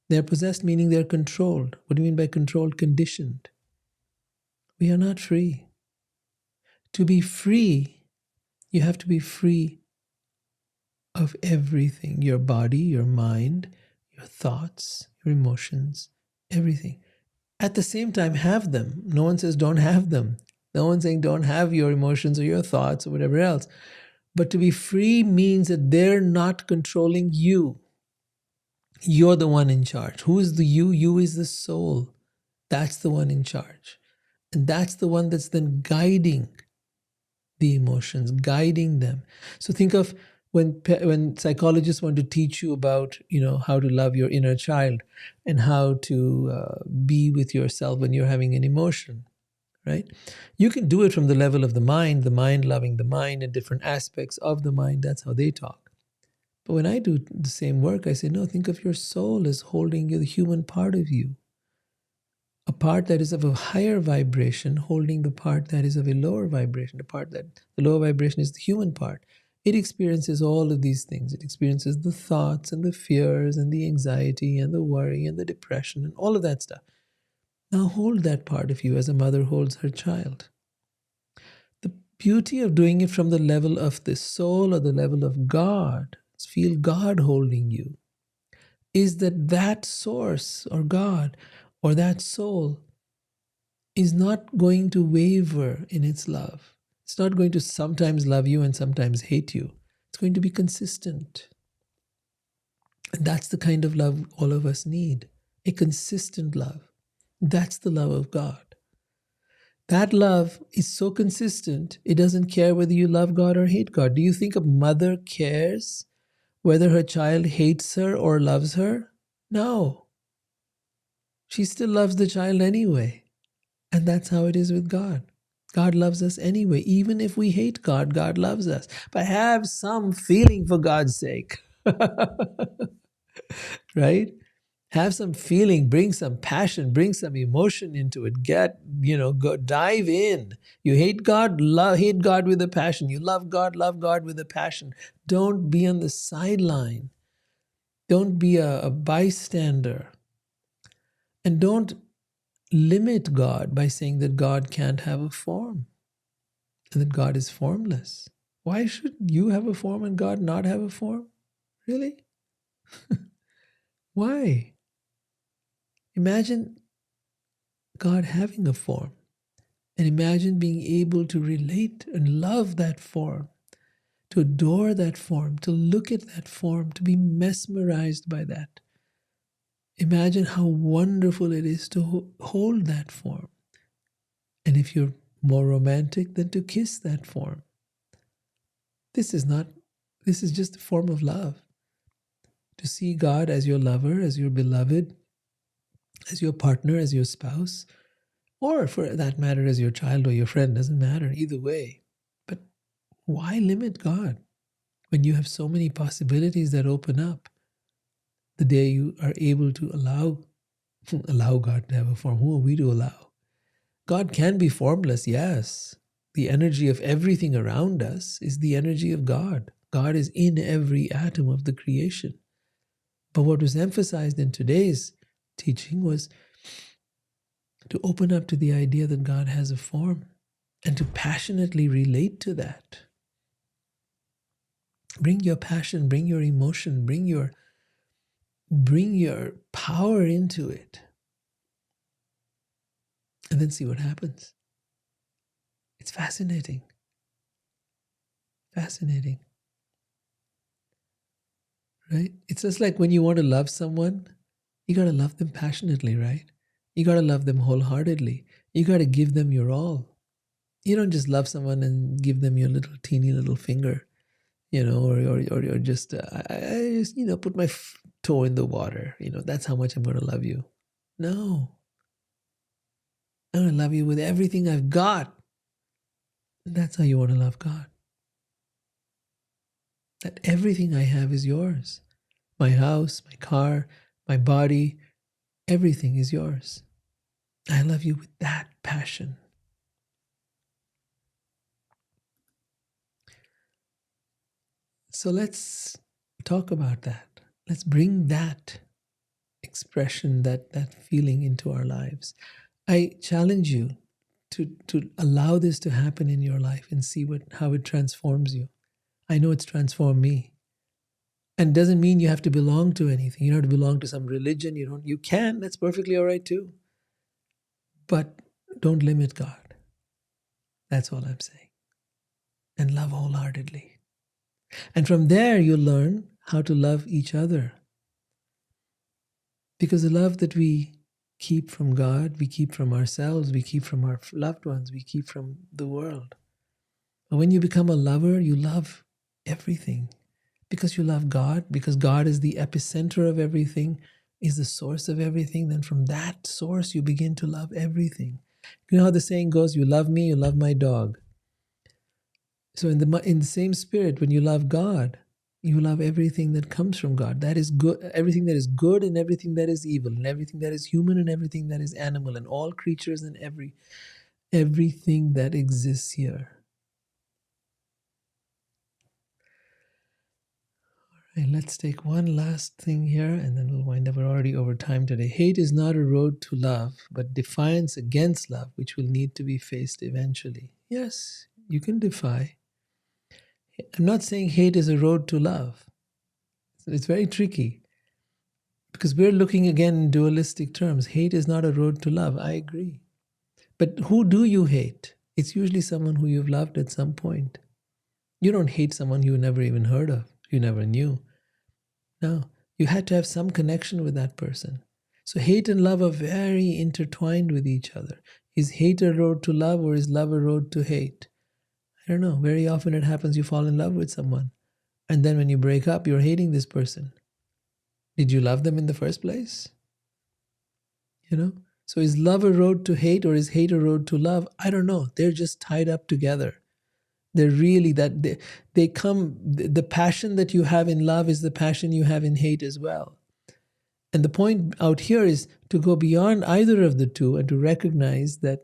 They're possessed, meaning they're controlled. What do you mean by controlled? Conditioned. We are not free. To be free, you have to be free of everything. Your body, your mind, your thoughts, your emotions, everything. At the same time, have them. No one says don't have them. No one's saying don't have your emotions or your thoughts or whatever else. But to be free means that they're not controlling you. You're the one in charge. Who is the you? You is the soul. That's the one in charge. And that's the one that's then guiding the emotions, guiding them. So think of when psychologists want to teach you about, how to love your inner child and how to be with yourself when you're having an emotion, right? You can do it from the level of the mind loving the mind and different aspects of the mind. That's how they talk. But when I do the same work, I say, no, think of your soul as holding the human part of you. A part that is of a higher vibration holding the part that is of a lower vibration. The lower vibration is the human part. It experiences all of these things. It experiences the thoughts and the fears and the anxiety and the worry and the depression and all of that stuff. Now hold that part of you as a mother holds her child. The beauty of doing it from the level of the soul or the level of God, feel God holding you, is that source or God or that soul is not going to waver in its love. It's not going to sometimes love you and sometimes hate you. It's going to be consistent. And that's the kind of love all of us need, a consistent love. That's the love of God. That love is so consistent, it doesn't care whether you love God or hate God. Do you think a mother cares whether her child hates her or loves her? No. She still loves the child anyway. And that's how it is with God. God loves us anyway. Even if we hate God, God loves us. But have some feeling for God's sake. Right? Have some feeling, bring some passion, bring some emotion into it. Go dive in. You hate God, hate God with a passion. You love God with a passion. Don't be on the sideline. Don't be a bystander. And don't limit God by saying that God can't have a form and that God is formless. Why should you have a form and God not have a form? Really? Why? Imagine God having a form, and imagine being able to relate and love that form, to adore that form, to look at that form, to be mesmerized by that. Imagine how wonderful it is to hold that form. And if you're more romantic, then to kiss that form. This is just a form of love. To see God as your lover, as your beloved, as your partner, as your spouse, or for that matter, as your child or your friend, doesn't matter, either way. But why limit God when you have so many possibilities that open up the day you are able to allow God to have a form? Who are we to allow? God can be formless, yes. The energy of everything around us is the energy of God. God is in every atom of the creation. But what was emphasized in today's teaching was to open up to the idea that God has a form and to passionately relate to that. Bring your passion, bring your emotion, bring your power into it. And then see what happens. It's fascinating. Fascinating. Right? It's just like when you want to love someone, you got to love them passionately, right? You got to love them wholeheartedly. You got to give them your all. You don't just love someone and give them your little teeny little finger, or just, I just, put my toe in the water. That's how much I'm going to love you. No. I'm going to love you with everything I've got. And that's how you want to love God. That everything I have is yours. My house, my car, my body, everything is yours. I love you with that passion. So let's talk about that. Let's bring that expression, that feeling into our lives. I challenge you to allow this to happen in your life and see how it transforms you. I know it's transformed me. And it doesn't mean you have to belong to anything. You don't have to belong to some religion. You can. That's perfectly all right too. But don't limit God. That's all I'm saying. And love wholeheartedly. And from there, you learn how to love each other. Because the love that we keep from God, we keep from ourselves, we keep from our loved ones, we keep from the world. But when you become a lover, you love everything. Because you love God, because God is the epicenter of everything, is the source of everything, then from that source you begin to love everything. You know how the saying goes, you love me, you love my dog. So in the same spirit, when you love God, you love everything that comes from God. That is good, everything that is good and everything that is evil, and everything that is human and everything that is animal, and all creatures and everything that exists here. All right, let's take one last thing here and then we'll wind up. We're already over time today. Hate is not a road to love, but defiance against love, which will need to be faced eventually. Yes, you can defy. I'm not saying hate is a road to love. It's very tricky because we're looking again in dualistic terms. Hate is not a road to love. I agree. But who do you hate? It's usually someone who you've loved at some point. You don't hate someone you never even heard of, you never knew. No, you had to have some connection with that person. So hate and love are very intertwined with each other. Is hate a road to love or is love a road to hate? I don't know. Very often it happens you fall in love with someone. And then when you break up, you're hating this person. Did you love them in the first place? So is love a road to hate or is hate a road to love? I don't know. They're just tied up together. They're really the passion that you have in love is the passion you have in hate as well. And the point out here is to go beyond either of the two and to recognize that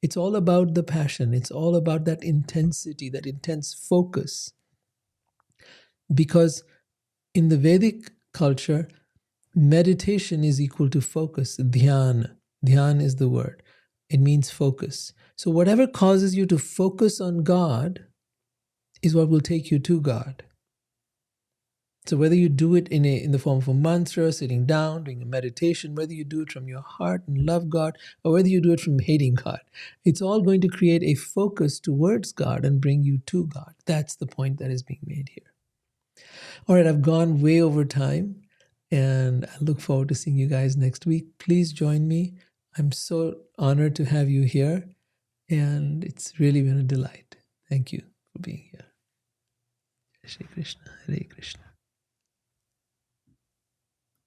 it's all about the passion. It's all about that intensity, that intense focus. Because in the Vedic culture, meditation is equal to focus. Dhyan. Dhyan is the word. It means focus. So whatever causes you to focus on God is what will take you to God. So whether you do it in the form of a mantra, sitting down, doing a meditation, whether you do it from your heart and love God, or whether you do it from hating God, it's all going to create a focus towards God and bring you to God. That's the point that is being made here. All right, I've gone way over time, and I look forward to seeing you guys next week. Please join me. I'm so honored to have you here, and it's really been a delight. Thank you for being here. Shri Krishna, Hare Krishna.